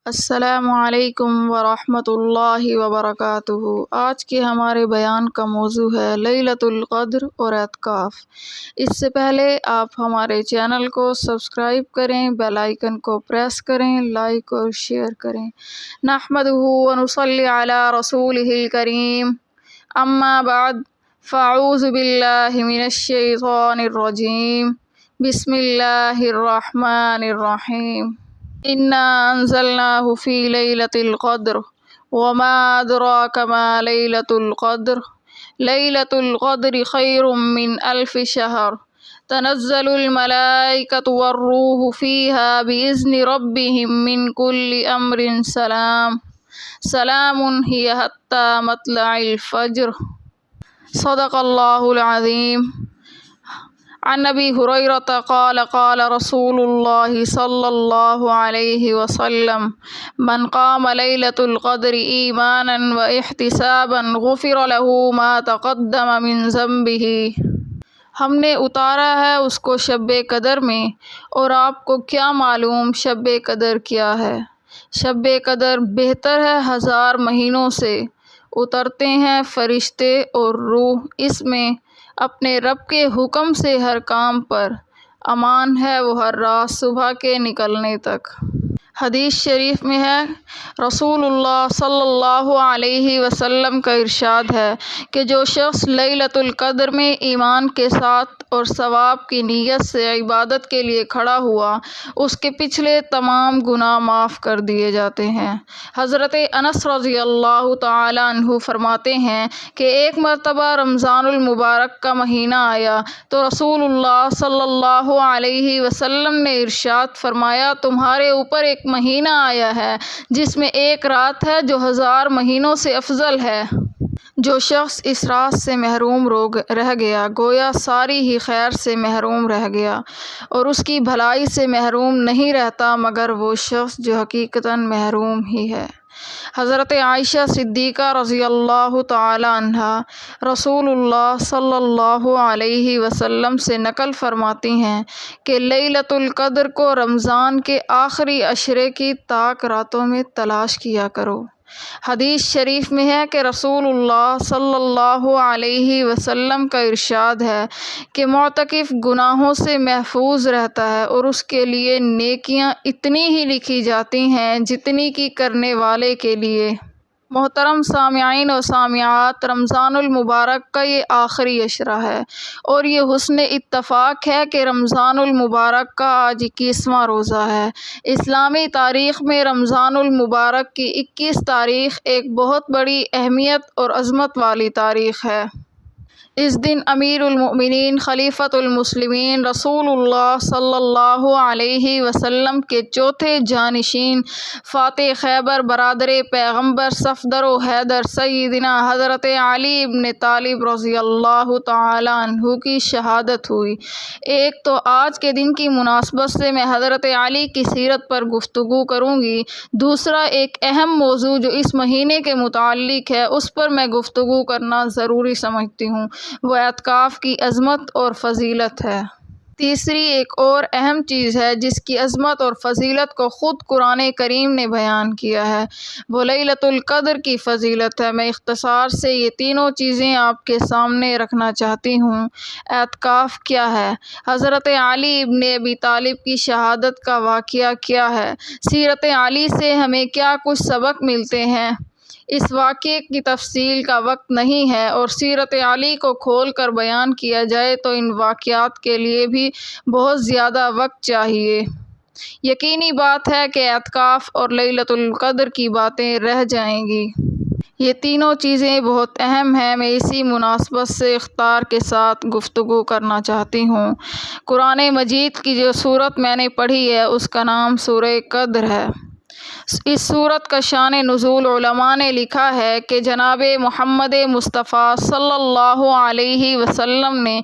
السلام علیکم ورحمۃ اللہ وبرکاتہ۔ آج کے ہمارے بیان کا موضوع ہے لیلۃ القدر اور اعتکاف۔ اس سے پہلے آپ ہمارے چینل کو سبسکرائب کریں، بیل آئیکن کو پریس کریں، لائک اور شیئر کریں۔ نحمدہ ونصلی علی رسولہ الکریم، اما بعد فاعوذ باللہ من الشیطان الرجیم، بسم اللہ الرحمن الرحیم۔ انا انزلناہ فی لیلۃ القدر وما ادراک ما لیلۃ القدر لیلۃ القدر خیر من الف شہر تنزل الملائکۃ والروح فیہا باذن ربہم من کل امر سلام سلام ہی حتی مطلع الفجر۔ صدق اللہ العظیم۔ عن ابی ہریرۃ قال قال رسول اللہ صلی اللہ علیہ وسلم من قام لیلۃ القدر ایمانا واحتسابا غفر له ما تقدم من ذنبہ۔ ہم نے اتارا ہے اس کو شب قدر میں، اور آپ کو کیا معلوم شب قدر کیا ہے؟ شب قدر بہتر ہے 1000 مہینوں سے۔ اترتے ہیں فرشتے اور روح اس میں اپنے رب کے حکم سے ہر کام پر۔ امان ہے وہ ہر رات صبح کے نکلنے تک۔ حدیث شریف میں ہے، رسول اللہ صلی اللہ علیہ وسلم کا ارشاد ہے کہ جو شخص لیلۃ القدر میں ایمان کے ساتھ اور ثواب کی نیت سے عبادت کے لیے کھڑا ہوا، اس کے پچھلے تمام گناہ معاف کر دیے جاتے ہیں۔ حضرت انس رضی اللہ تعالیٰ عنہ فرماتے ہیں کہ ایک مرتبہ رمضان المبارک کا مہینہ آیا تو رسول اللہ صلی اللہ علیہ وسلم نے ارشاد فرمایا، تمہارے اوپر ایک مہینہ آیا ہے جس میں ایک رات ہے جو 1000 مہینوں سے افضل ہے۔ جو شخص اس رات سے محروم رہ گیا گویا ساری ہی خیر سے محروم رہ گیا، اور اس کی بھلائی سے محروم نہیں رہتا مگر وہ شخص جو حقیقتاً محروم ہی ہے۔ حضرت عائشہ صدیقہ رضی اللہ تعالی عنہا رسول اللہ صلی اللہ علیہ وسلم سے نقل فرماتی ہیں کہ لیلۃ القدر کو رمضان کے آخری عشرے کی طاق راتوں میں تلاش کیا کرو۔ حدیث شریف میں ہے کہ رسول اللہ صلی اللہ علیہ وسلم کا ارشاد ہے کہ معتکف گناہوں سے محفوظ رہتا ہے اور اس کے لیے نیکیاں اتنی ہی لکھی جاتی ہیں جتنی کی کرنے والے کے لیے۔ محترم سامعین و سامعات، رمضان المبارک کا یہ آخری عشرہ ہے، اور یہ حسن اتفاق ہے کہ رمضان المبارک کا آج 21واں روزہ ہے۔ اسلامی تاریخ میں رمضان المبارک کی 21 تاریخ ایک بہت بڑی اہمیت اور عظمت والی تاریخ ہے۔ اس دن امیر المؤمنین خلیفۃ المسلمین رسول اللہ صلی اللہ علیہ وسلم کے چوتھے جانشین فاتح خیبر برادر پیغمبر صفدر و حیدر سیدنا حضرت علی بن طالب رضی اللہ تعالی عنہ کی شہادت ہوئی۔ ایک تو آج کے دن کی مناسبت سے میں حضرت علی کی سیرت پر گفتگو کروں گی، دوسرا ایک اہم موضوع جو اس مہینے کے متعلق ہے اس پر میں گفتگو کرنا ضروری سمجھتی ہوں، وہ اعتکاف کی عظمت اور فضیلت ہے۔ تیسری ایک اور اہم چیز ہے جس کی عظمت اور فضیلت کو خود قرآن کریم نے بیان کیا ہے، وہ لیلۃ القدر کی فضیلت ہے۔ میں اختصار سے یہ تینوں چیزیں آپ کے سامنے رکھنا چاہتی ہوں۔ اعتکاف کیا ہے؟ حضرت علی ابن ابی طالب کی شہادت کا واقعہ کیا ہے؟ سیرت علی سے ہمیں کیا کچھ سبق ملتے ہیں؟ اس واقعے کی تفصیل کا وقت نہیں ہے، اور سیرت علی کو کھول کر بیان کیا جائے تو ان واقعات کے لیے بھی بہت زیادہ وقت چاہیے۔ یقینی بات ہے کہ اعتکاف اور لیلۃ القدر کی باتیں رہ جائیں گی۔ یہ تینوں چیزیں بہت اہم ہیں، میں اسی مناسبت سے اختصار کے ساتھ گفتگو کرنا چاہتی ہوں۔ قرآن مجید کی جو سورت میں نے پڑھی ہے اس کا نام سورہ قدر ہے۔ اس سورت کا شان نزول علماء نے لکھا ہے کہ جناب محمد مصطفیٰ صلی اللہ علیہ وسلم نے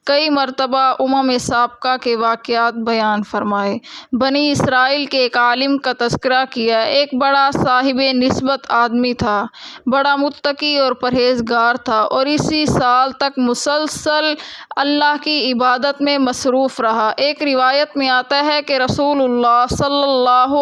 کئی مرتبہ سابقہ کے واقعات بیان فرمائے۔ بنی اسرائیل کے ایک عالم کا تذکرہ کیا۔ ایک بڑا صاحب نسبت آدمی تھا، بڑا متقی اور پرہیزگار تھا، اور اسی سال تک مسلسل اللہ کی عبادت میں مصروف رہا۔ ایک روایت میں آتا ہے کہ رسول اللہ صلی اللہ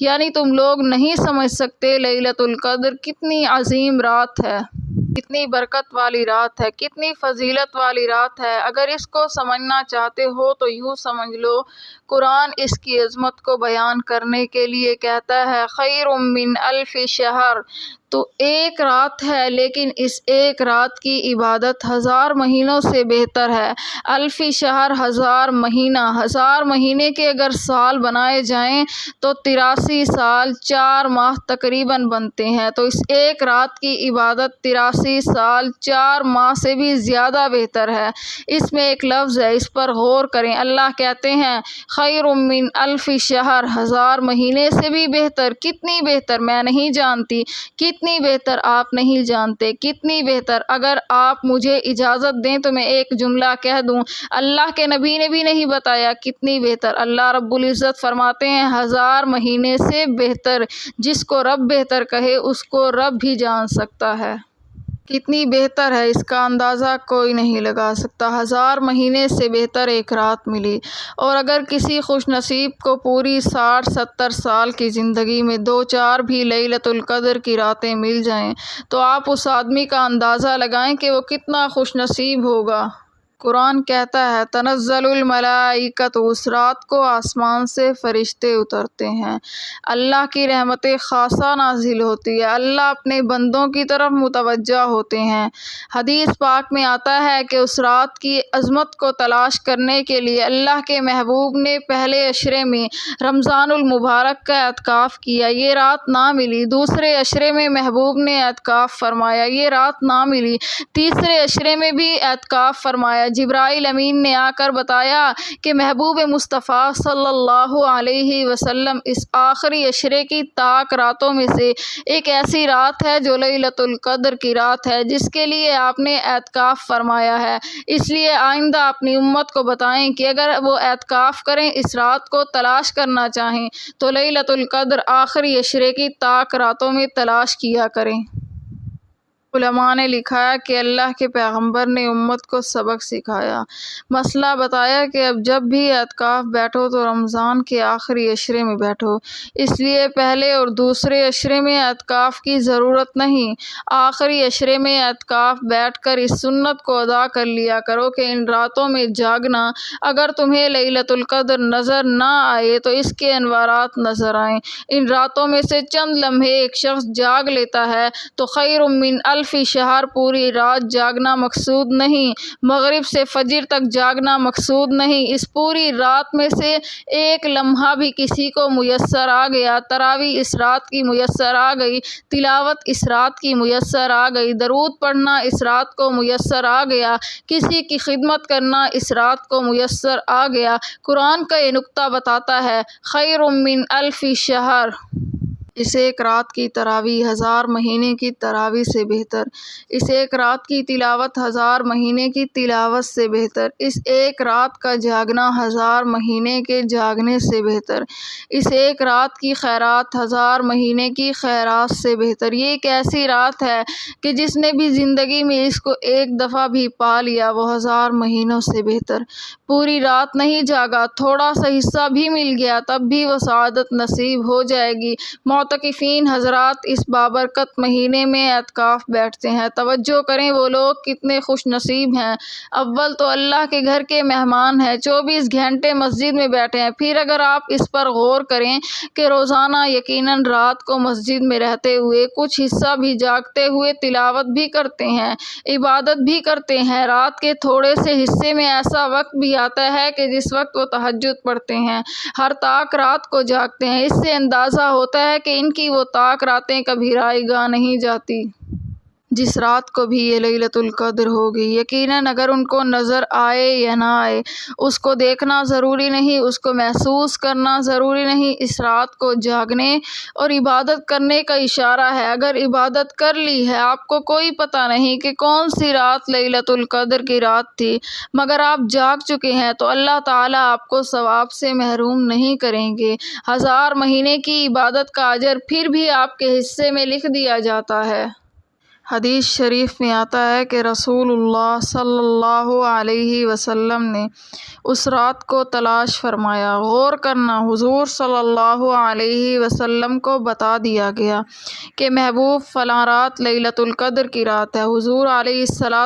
یعنی تم لوگ نہیں سمجھ سکتے لیلۃ القدر کتنی عظیم رات ہے، کتنی برکت والی رات ہے، کتنی فضیلت والی رات ہے۔ اگر اس کو سمجھنا چاہتے ہو تو یوں سمجھ لو، قرآن اس کی عظمت کو بیان کرنے کے لیے کہتا ہے خیر من الف شہر، تو ایک رات ہے لیکن اس ایک رات کی عبادت 1000 مہینوں سے بہتر ہے۔ الف شہر 1000 مہینہ، 1000 مہینے کے اگر سال بنائے جائیں تو 83 سال 4 ماہ تقریباً بنتے ہیں، تو اس ایک رات کی عبادت 83 سال 4 ماہ سے بھی زیادہ بہتر ہے۔ اس میں ایک لفظ ہے، اس پر غور کریں، اللہ کہتے ہیں خیر من الف شہر، 1000 مہینے سے بھی بہتر۔ کتنی بہتر میں نہیں جانتی، کتنی بہتر آپ نہیں جانتے، کتنی بہتر۔ اگر آپ مجھے اجازت دیں تو میں ایک جملہ کہہ دوں، اللہ کے نبی نے بھی نہیں بتایا کتنی بہتر، اللہ رب العزت فرماتے ہیں 1000 مہینے سے بہتر۔ جس کو رب بہتر کہے اس کو رب بھی جان سکتا ہے۔ کتنی بہتر ہے اس کا اندازہ کوئی نہیں لگا سکتا۔ 1000 مہینے سے بہتر ایک رات ملی، اور اگر کسی خوش نصیب کو پوری 60-70 سال کی زندگی میں 2-4 بھی لیلۃ القدر کی راتیں مل جائیں تو آپ اس آدمی کا اندازہ لگائیں کہ وہ کتنا خوش نصیب ہوگا۔ قرآن کہتا ہے تنزل الملائکۃ، اس رات کو آسمان سے فرشتے اترتے ہیں، اللہ کی رحمتیں خاصہ نازل ہوتی ہے، اللہ اپنے بندوں کی طرف متوجہ ہوتے ہیں۔ حدیث پاک میں آتا ہے کہ اس رات کی عظمت کو تلاش کرنے کے لیے اللہ کے محبوب نے پہلے عشرے میں رمضان المبارک کا اعتکاف کیا، یہ رات نہ ملی۔ دوسرے عشرے میں محبوب نے اعتکاف فرمایا، یہ رات نہ ملی۔ تیسرے عشرے میں بھی اعتکاف فرمایا۔ جبرائیل امین نے آ کر بتایا کہ محبوب مصطفیٰ صلی اللہ علیہ وسلم اس آخری عشرے کی طاق راتوں میں سے ایک ایسی رات ہے جو لیلۃ القدر کی رات ہے جس کے لیے آپ نے اعتکاف فرمایا ہے۔ اس لیے آئندہ اپنی امت کو بتائیں کہ اگر وہ اعتکاف کریں، اس رات کو تلاش کرنا چاہیں تو لیلۃ القدر آخری عشرے کی طاق راتوں میں تلاش کیا کریں۔ علماء نے لکھا ہے کہ اللہ کے پیغمبر نے امت کو سبق سکھایا، مسئلہ بتایا کہ اب جب بھی اعتکاف بیٹھو تو رمضان کے آخری عشرے میں بیٹھو، اس لیے پہلے اور دوسرے عشرے میں اعتکاف کی ضرورت نہیں، آخری عشرے میں اعتکاف بیٹھ کر اس سنت کو ادا کر لیا کرو کہ ان راتوں میں جاگنا۔ اگر تمہیں لیلۃ القدر نظر نہ آئے تو اس کے انوارات نظر آئیں۔ ان راتوں میں سے چند لمحے ایک شخص جاگ لیتا ہے تو خیر من الف شہر، پوری رات جاگنا مقصود نہیں، مغرب سے فجر تک جاگنا مقصود نہیں، اس پوری رات میں سے ایک لمحہ بھی کسی کو میسر آ گیا، تراویح اس رات کی میسر آ گئی، تلاوت اس رات کی میسر آ گئی، درود پڑھنا اس رات کو میسر آ گیا، کسی کی خدمت کرنا اس رات کو میسر آ گیا، قرآن کا یہ نقطہ بتاتا ہے خیر من الف شہر، اس ایک رات کی تراویح 1000 مہینے کی تراویح سے بہتر، اس ایک رات کی تلاوت 1000 مہینے کی تلاوت سے بہتر، اس ایک رات کا جاگنا 1000 مہینے کے جاگنے سے بہتر، اس ایک رات کی خیرات 1000 مہینے کی خیرات سے بہتر۔ یہ ایک ایسی رات ہے کہ جس نے بھی زندگی میں اس کو ایک دفعہ بھی پا لیا وہ 1000 مہینوں سے بہتر۔ پوری رات نہیں جاگا، تھوڑا سا حصہ بھی مل گیا تب بھی وہ سعادت نصیب ہو جائے گی۔ معتکفین حضرات اس بابرکت مہینے میں اعتکاف بیٹھتے ہیں، توجہ کریں وہ لوگ کتنے خوش نصیب ہیں۔ اول تو اللہ کے گھر کے مہمان ہیں، 24 گھنٹے مسجد میں بیٹھے ہیں، پھر اگر آپ اس پر غور کریں کہ روزانہ یقیناً رات کو مسجد میں رہتے ہوئے کچھ حصہ بھی جاگتے ہوئے تلاوت بھی کرتے ہیں، عبادت بھی کرتے ہیں، رات کے تھوڑے سے حصے میں ایسا وقت بھی آتا ہے کہ جس وقت وہ تہجد پڑھتے ہیں، ہر طاق رات کو جاگتے ہیں، اس سے اندازہ ہوتا ہے کہ ان کی وہ طاق راتیں کبھی رائے گاہ نہیں جاتی۔ جس رات کو بھی یہ لیلۃ القدر ہوگی، یقیناً اگر ان کو نظر آئے یا نہ آئے، اس کو دیکھنا ضروری نہیں، اس کو محسوس کرنا ضروری نہیں، اس رات کو جاگنے اور عبادت کرنے کا اشارہ ہے۔ اگر عبادت کر لی ہے، آپ کو کوئی پتہ نہیں کہ کون سی رات لیلۃ القدر کی رات تھی، مگر آپ جاگ چکے ہیں تو اللہ تعالیٰ آپ کو ثواب سے محروم نہیں کریں گے۔ 1000 مہینے کی عبادت کا اجر پھر بھی آپ کے حصے میں لکھ دیا جاتا ہے۔ حدیث شریف میں آتا ہے کہ رسول اللہ صلی اللہ علیہ وسلم نے اس رات کو تلاش فرمایا۔ غور کرنا، حضور صلی اللہ علیہ وسلم کو بتا دیا گیا کہ محبوب فلاں رات لیلۃ القدر کی رات ہے۔ حضور علیہ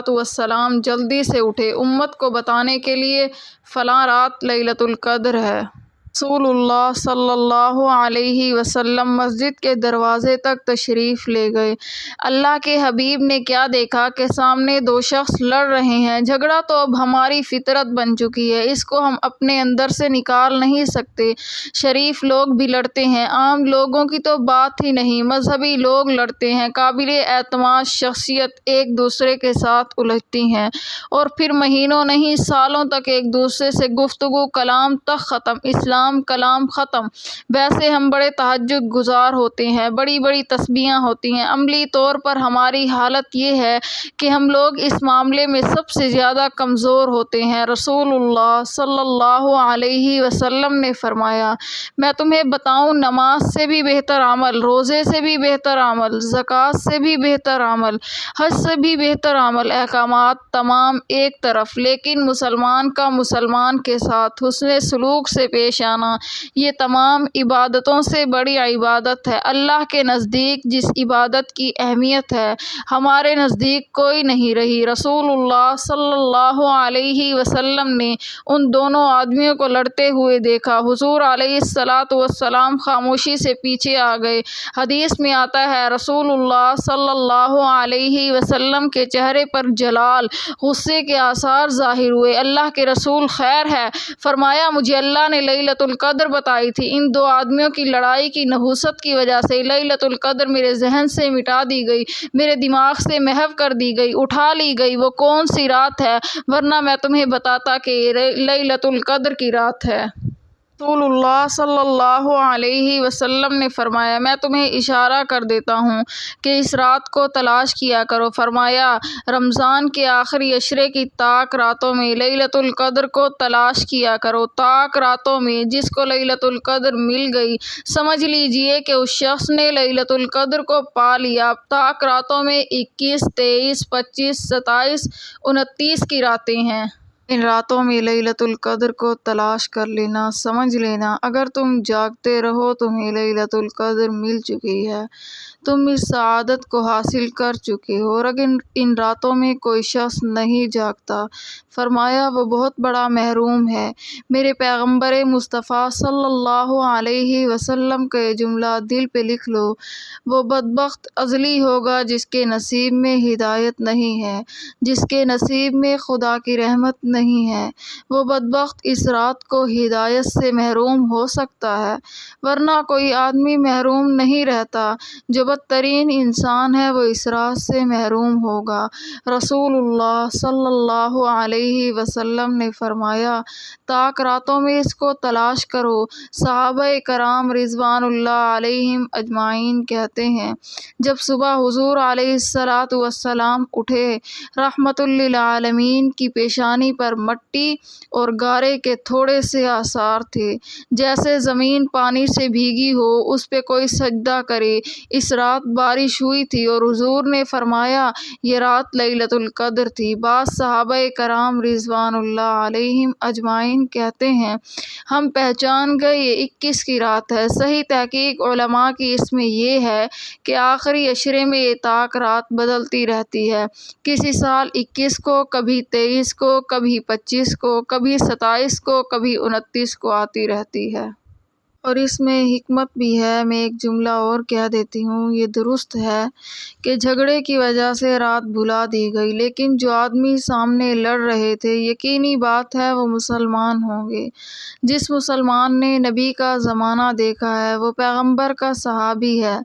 السلام جلدی سے اٹھے امت کو بتانے کے لیے فلاں رات لیلۃ القدر ہے۔ رسول اللہ صلی اللہ علیہ وسلم مسجد کے دروازے تک تشریف لے گئے۔ اللہ کے حبیب نے کیا دیکھا کہ سامنے دو شخص لڑ رہے ہیں۔ جھگڑا تو اب ہماری فطرت بن چکی ہے، اس کو ہم اپنے اندر سے نکال نہیں سکتے۔ شریف لوگ بھی لڑتے ہیں، عام لوگوں کی تو بات ہی نہیں، مذہبی لوگ لڑتے ہیں، قابل اعتماد شخصیت ایک دوسرے کے ساتھ الجھتی ہیں اور پھر مہینوں نہیں سالوں تک ایک دوسرے سے گفتگو، کلام تک ختم، اسلام کلام ختم۔ ویسے ہم بڑے تہجد گزار ہوتے ہیں، بڑی بڑی تسبیحاں ہوتی ہیں، عملی طور پر ہماری حالت یہ ہے کہ ہم لوگ اس معاملے میں سب سے زیادہ کمزور ہوتے ہیں۔ رسول اللہ صلی اللہ علیہ وسلم نے فرمایا، میں تمہیں بتاؤں، نماز سے بھی بہتر عمل، روزے سے بھی بہتر عمل، زکوٰۃ سے بھی بہتر عمل، حج سے بھی بہتر عمل، احکامات تمام ایک طرف، لیکن مسلمان کا مسلمان کے ساتھ حسن سلوک سے پیش آنا، یہ تمام عبادتوں سے بڑی عبادت ہے۔ اللہ کے نزدیک جس عبادت کی اہمیت ہے، ہمارے نزدیک کوئی نہیں رہی۔ رسول اللہ صلی اللہ علیہ وسلم نے ان دونوں آدمیوں کو لڑتے ہوئے دیکھا۔ حضور علیہ السلام خاموشی سے پیچھے آ گئے۔ حدیث میں آتا ہے، رسول اللہ صلی اللہ علیہ وسلم کے چہرے پر جلال، غصے کے آثار ظاہر ہوئے۔ اللہ کے رسول، خیر ہے؟ فرمایا، مجھے اللہ نے لیلۃ القدر بتائی تھی۔ ان دو آدمیوں کی لڑائی کی نحوست کی وجہ سے لیلۃ القدر میرے ذہن سے مٹا دی گئی، میرے دماغ سے محو کر دی گئی، اٹھا لی گئی۔ وہ کون سی رات ہے؟ ورنہ میں تمہیں بتاتا کہ یہ لیلۃ القدر کی رات ہے۔ رسول اللہ صلی اللہ علیہ وسلم نے فرمایا، میں تمہیں اشارہ کر دیتا ہوں کہ اس رات کو تلاش کیا کرو۔ فرمایا، رمضان کے آخری عشرے کی طاق راتوں میں لیلۃ القدر کو تلاش کیا کرو۔ طاق راتوں میں جس کو لیلۃ القدر مل گئی، سمجھ لیجئے کہ اس شخص نے لیلۃ القدر کو پا لیا۔ طاق راتوں میں 21، 23، 25، 27، 29 کی راتیں ہیں۔ ان راتوں میں لیلۃ القدر کو تلاش کر لینا، سمجھ لینا، اگر تم جاگتے رہو تمہیں لیلۃ القدر مل چکی ہے، تم اس سعادت کو حاصل کر چکے ہو۔ اور اگر ان راتوں میں کوئی شخص نہیں جاگتا، فرمایا وہ بہت بڑا محروم ہے۔ میرے پیغمبر مصطفیٰ صلی اللہ علیہ وسلم کا یہ جملہ دل پہ لکھ لو، وہ بدبخت ازلی ہوگا جس کے نصیب میں ہدایت نہیں ہے، جس کے نصیب میں خدا کی رحمت نہیں ہے۔ وہ بدبخت اس رات کو ہدایت سے محروم ہو سکتا ہے، ورنہ کوئی آدمی محروم نہیں رہتا۔ جو بدترین انسان ہے وہ اس رات سے محروم ہوگا۔ رسول اللہ صلی اللہ علیہ وسلم نے فرمایا، طاق راتوں میں اس کو تلاش کرو۔ صحابہ کرام رضوان اللہ علیہم اجمعین کہتے ہیں، جب صبح حضور علیہ السلام اٹھے، رحمت للعالمین کی پیشانی پر مٹی اور گارے کے تھوڑے سے آثار تھے، جیسے زمین پانی سے بھیگی ہو، اس پہ کوئی سجدہ کرے۔ اس رات بارش ہوئی تھی اور حضور نے فرمایا یہ رات لیلۃ القدر تھی۔ بعض صحابہ کرام رضوان اللہ علیہم اجمعین کہتے ہیں، ہم پہچان گئے یہ 21 کی رات ہے۔ صحیح تحقیق علماء کی اس میں یہ ہے کہ آخری عشرے میں یہ طاق رات بدلتی رہتی ہے، کسی سال 21 کو، کبھی 23 کو، کبھی 25 کو، کبھی 27 کو، کبھی 29 کو آتی رہتی ہے۔ اور اس میں حکمت بھی ہے۔ میں ایک جملہ اور کہہ دیتی ہوں، یہ درست ہے کہ جھگڑے کی وجہ سے رات بھلا دی گئی، لیکن جو آدمی سامنے لڑ رہے تھے، یقینی بات ہے وہ مسلمان ہوں گے۔ جس مسلمان نے نبی کا زمانہ دیکھا ہے وہ پیغمبر کا صحابی ہے۔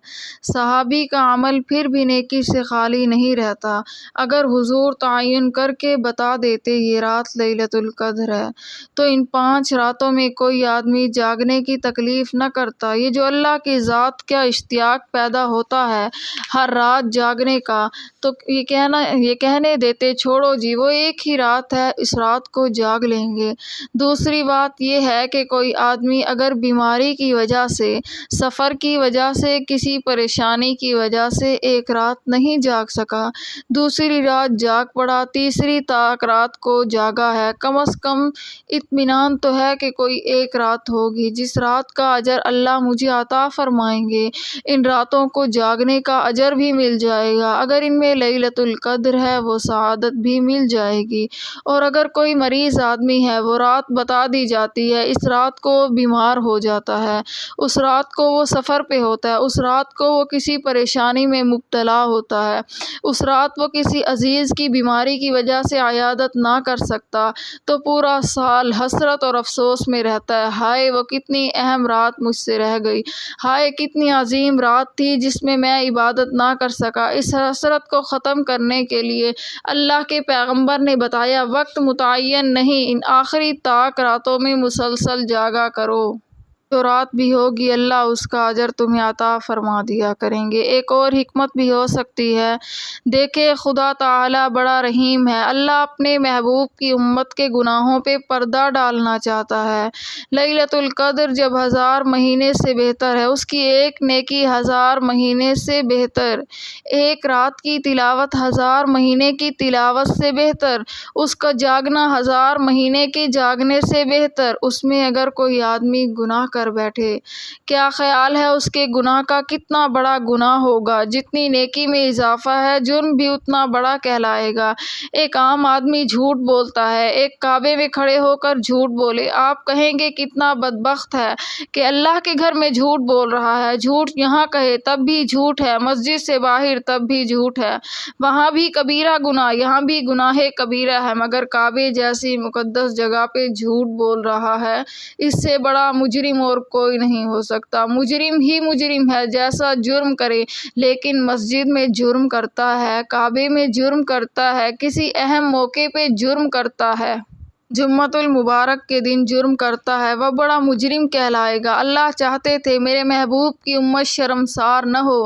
صحابی کا عمل پھر بھی نیکی سے خالی نہیں رہتا۔ اگر حضور تعین کر کے بتا دیتے یہ رات لیلۃ القدر ہے، تو ان 5 راتوں میں کوئی آدمی جاگنے کی تکلیف تکلیف نہ کرتا۔ یہ جو اللہ کی ذات کا اشتیاق پیدا ہوتا ہے ہر رات جاگنے کا، تو یہ کہنے دیتے چھوڑو جی وہ ایک ہی رات ہے، اس رات کو جاگ لیں گے۔ دوسری بات یہ ہے کہ کوئی آدمی اگر بیماری کی وجہ سے، سفر کی وجہ سے، کسی پریشانی کی وجہ سے ایک رات نہیں جاگ سکا، دوسری رات جاگ پڑا، تیسری تک رات کو جاگا ہے، کم از کم اطمینان تو ہے کہ کوئی ایک رات ہوگی جس رات کا اجر اللہ مجھے عطا فرمائیں گے، ان راتوں کو جاگنے کا اجر بھی مل جائے گا، اگر ان میں لیلۃ القدر ہے وہ سعادت بھی مل جائے گی۔ اور اگر کوئی مریض آدمی ہے، وہ رات بتا دی جاتی ہے، اس رات کو وہ بیمار ہو جاتا ہے، اس رات کو وہ سفر پہ ہوتا ہے، اس رات کو وہ کسی پریشانی میں مبتلا ہوتا ہے، اس رات وہ کسی عزیز کی بیماری کی وجہ سے عیادت نہ کر سکتا، تو پورا سال حسرت اور افسوس میں رہتا ہے، ہائے وہ کتنی اہم رات مجھ سے رہ گئی، ہائے کتنی عظیم رات تھی جس میں میں عبادت نہ کر سکا۔ اس حسرت کو ختم کرنے کے لیے اللہ کے پیغمبر نے بتایا وقت متعین نہیں، ان آخری طاق راتوں میں مسلسل جاگا کرو، جو رات بھی ہوگی اللہ اس کا اجر تمہیں عطا فرما دیا کریں گے۔ ایک اور حکمت بھی ہو سکتی ہے، دیکھے خدا تعالیٰ بڑا رحیم ہے، اللہ اپنے محبوب کی امت کے گناہوں پہ پردہ ڈالنا چاہتا ہے۔ لیلۃ القدر جب 1000 مہینے سے بہتر ہے، اس کی ایک نیکی 1000 مہینے سے بہتر، ایک رات کی تلاوت 1000 مہینے کی تلاوت سے بہتر، اس کا جاگنا 1000 مہینے کے جاگنے سے بہتر۔ اس میں اگر کوئی آدمی گناہ کر بیٹھے، کیا خیال ہے اس کے گناہ کا کتنا بڑا گناہ ہوگا، جتنی نیکی میں اضافہ ہے جرم بھی اتنا بڑا کہلائے گا۔ ایک عام آدمی جھوٹ بولتا ہے، ایک کعبے میں کھڑے ہو کر جھوٹ بولے، آپ کہیں گے کتنا بدبخت ہے کہ اللہ کے گھر میں جھوٹ بول رہا ہے، جھوٹ یہاں کہے تب بھی جھوٹ ہے، مسجد سے باہر تب بھی جھوٹ ہے، وہاں بھی کبیرہ گناہ، یہاں بھی گناہ کبیرہ ہے، مگر کعبے جیسی مقدس جگہ پہ جھوٹ بول رہا ہے۔ اس سے بڑا مجرم اور کوئی نہیں ہو سکتا، مجرم ہی مجرم ہے جیسا جرم کرے، لیکن مسجد میں جرم کرتا ہے، کعبے میں جرم کرتا ہے، کسی اہم موقع پہ جرم کرتا ہے، جمعۃ المبارک کے دن جرم کرتا ہے، وہ بڑا مجرم کہلائے گا۔ اللہ چاہتے تھے میرے محبوب کی امت شرمسار نہ ہو،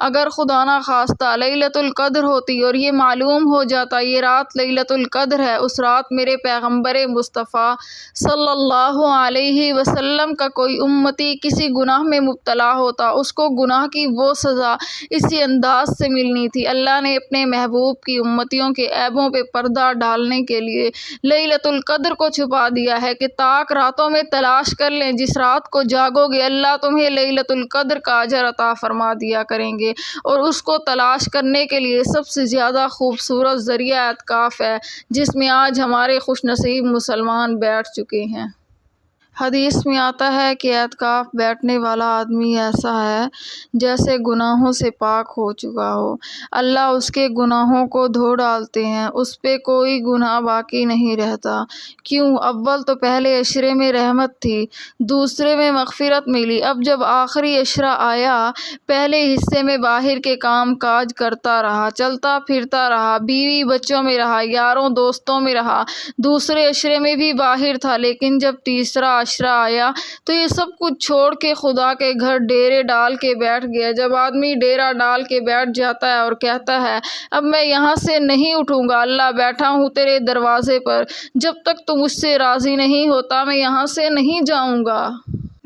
اگر خدا نہ خواستہ لیلۃ القدر ہوتی اور یہ معلوم ہو جاتا یہ رات لیلۃ القدر ہے، اس رات میرے پیغمبر مصطفیٰ صلی اللہ علیہ وسلم کا کوئی امتی کسی گناہ میں مبتلا ہوتا، اس کو گناہ کی وہ سزا اسی انداز سے ملنی تھی۔ اللہ نے اپنے محبوب کی امتیوں کے عیبوں پہ پردہ ڈالنے کے لیے لیلۃ القدر کو چھپا دیا ہے کہ طاق راتوں میں تلاش کر لیں، جس رات کو جاگو گے اللہ تمہیں لیلۃ القدر کا اجر عطا فرما دیا کریں گے، اور اس کو تلاش کرنے کے لیے سب سے زیادہ خوبصورت ذریعہ اعتکاف ہے، جس میں آج ہمارے خوش نصیب مسلمان بیٹھ چکے ہیں۔ حدیث میں آتا ہے کہ اعتکاف بیٹھنے والا آدمی ایسا ہے جیسے گناہوں سے پاک ہو چکا ہو، اللہ اس کے گناہوں کو دھو ڈالتے ہیں، اس پہ کوئی گناہ باقی نہیں رہتا۔ کیوں؟ اول تو پہلے عشرے میں رحمت تھی، دوسرے میں مغفرت ملی، اب جب آخری عشرہ آیا، پہلے حصے میں باہر کے کام کاج کرتا رہا، چلتا پھرتا رہا، بیوی بچوں میں رہا، یاروں دوستوں میں رہا، دوسرے عشرے میں بھی باہر تھا، لیکن جب تیسرا عشرہ آیا تو یہ سب کچھ چھوڑ کے خدا کے گھر ڈیرے ڈال کے بیٹھ گیا۔ جب آدمی ڈیرا ڈال کے بیٹھ جاتا ہے اور کہتا ہے اب میں یہاں سے نہیں اٹھوں گا، اللہ بیٹھا ہوں تیرے دروازے پر، جب تک تو مجھ سے راضی نہیں ہوتا میں یہاں سے نہیں جاؤں گا۔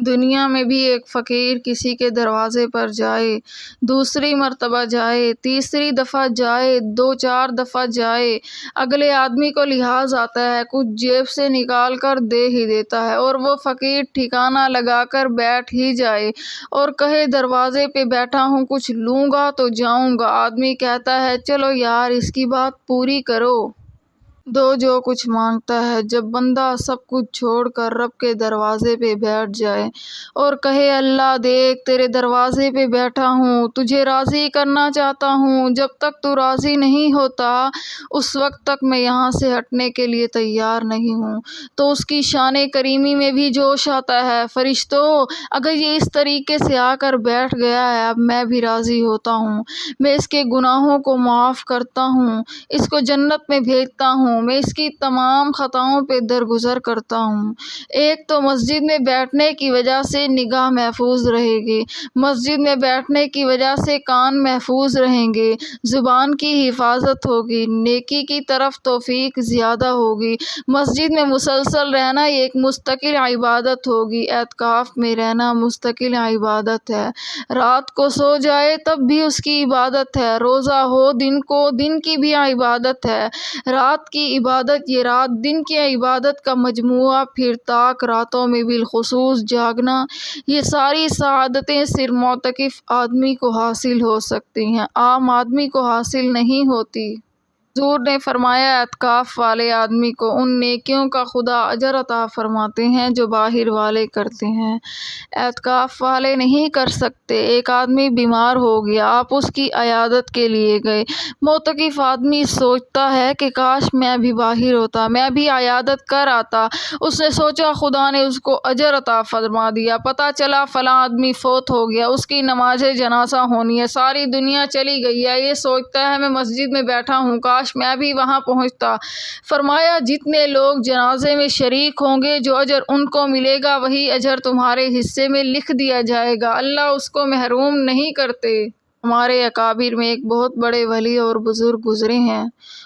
دنیا میں بھی ایک فقیر کسی کے دروازے پر جائے، دوسری مرتبہ جائے، تیسری دفعہ جائے، 2-4 دفعہ جائے، اگلے آدمی کو لحاظ آتا ہے، کچھ جیب سے نکال کر دے ہی دیتا ہے، اور وہ فقیر ٹھکانہ لگا کر بیٹھ ہی جائے اور کہے دروازے پہ بیٹھا ہوں کچھ لوں گا تو جاؤں گا، آدمی کہتا ہے چلو یار اس کی بات پوری کرو، دو جو کچھ مانگتا ہے۔ جب بندہ سب کچھ چھوڑ کر رب کے دروازے پہ بیٹھ جائے اور کہے اللہ دیکھ تیرے دروازے پہ بیٹھا ہوں، تجھے راضی کرنا چاہتا ہوں، جب تک تو راضی نہیں ہوتا اس وقت تک میں یہاں سے ہٹنے کے لیے تیار نہیں ہوں، تو اس کی شان کریمی میں بھی جوش آتا ہے، فرشتوں اگر یہ اس طریقے سے آ کر بیٹھ گیا ہے اب میں بھی راضی ہوتا ہوں، میں اس کے گناہوں کو معاف کرتا ہوں، اس کو جنت میں بھیجتا ہوں، ہوں، میں اس کی تمام خطاؤں پہ درگزر کرتا ہوں۔ ایک تو مسجد میں بیٹھنے کی وجہ سے نگاہ محفوظ رہے گی، مسجد میں بیٹھنے کی وجہ سے کان محفوظ رہیں گے، زبان کی حفاظت ہوگی، نیکی کی طرف توفیق زیادہ ہوگی۔ مسجد میں مسلسل رہنا ایک مستقل عبادت ہوگی۔ اعتکاف میں رہنا مستقل عبادت ہے۔ رات کو سو جائے تب بھی اس کی عبادت ہے، روزہ ہو دن کو دن کی بھی عبادت ہے۔ رات کی عبادت یہ رات دن کی عبادت کا مجموعہ، پھر طاق راتوں میں بالخصوص جاگنا، یہ ساری سعادتیں صرف معتکف آدمی کو حاصل ہو سکتی ہیں، عام آدمی کو حاصل نہیں ہوتی۔ حضور نے فرمایا اعتکاف والے آدمی کو ان نیکیوں کا خدا اجر عطا فرماتے ہیں جو باہر والے کرتے ہیں، اعتکاف والے نہیں کر سکتے۔ ایک آدمی بیمار ہو گیا، آپ اس کی عیادت کے لیے گئے، معتکف آدمی سوچتا ہے کہ کاش میں بھی باہر ہوتا، میں بھی عیادت کر آتا۔ اس نے سوچا خدا نے اس کو اجر عطا فرما دیا، پتہ چلا فلاں آدمی فوت ہو گیا، اس کی نماز جنازہ ہونی ہے، ساری دنیا چلی گئی ہے، یہ سوچتا ہے میں مسجد میں بیٹھا ہوں، کاش میں بھی وہاں پہنچتا۔ فرمایا جتنے لوگ جنازے میں شریک ہوں گے جو اجر ان کو ملے گا وہی اجر تمہارے حصے میں لکھ دیا جائے گا، اللہ اس کو محروم نہیں کرتے۔ ہمارے اکابر میں ایک بہت بڑے ولی اور بزرگ گزرے ہیں،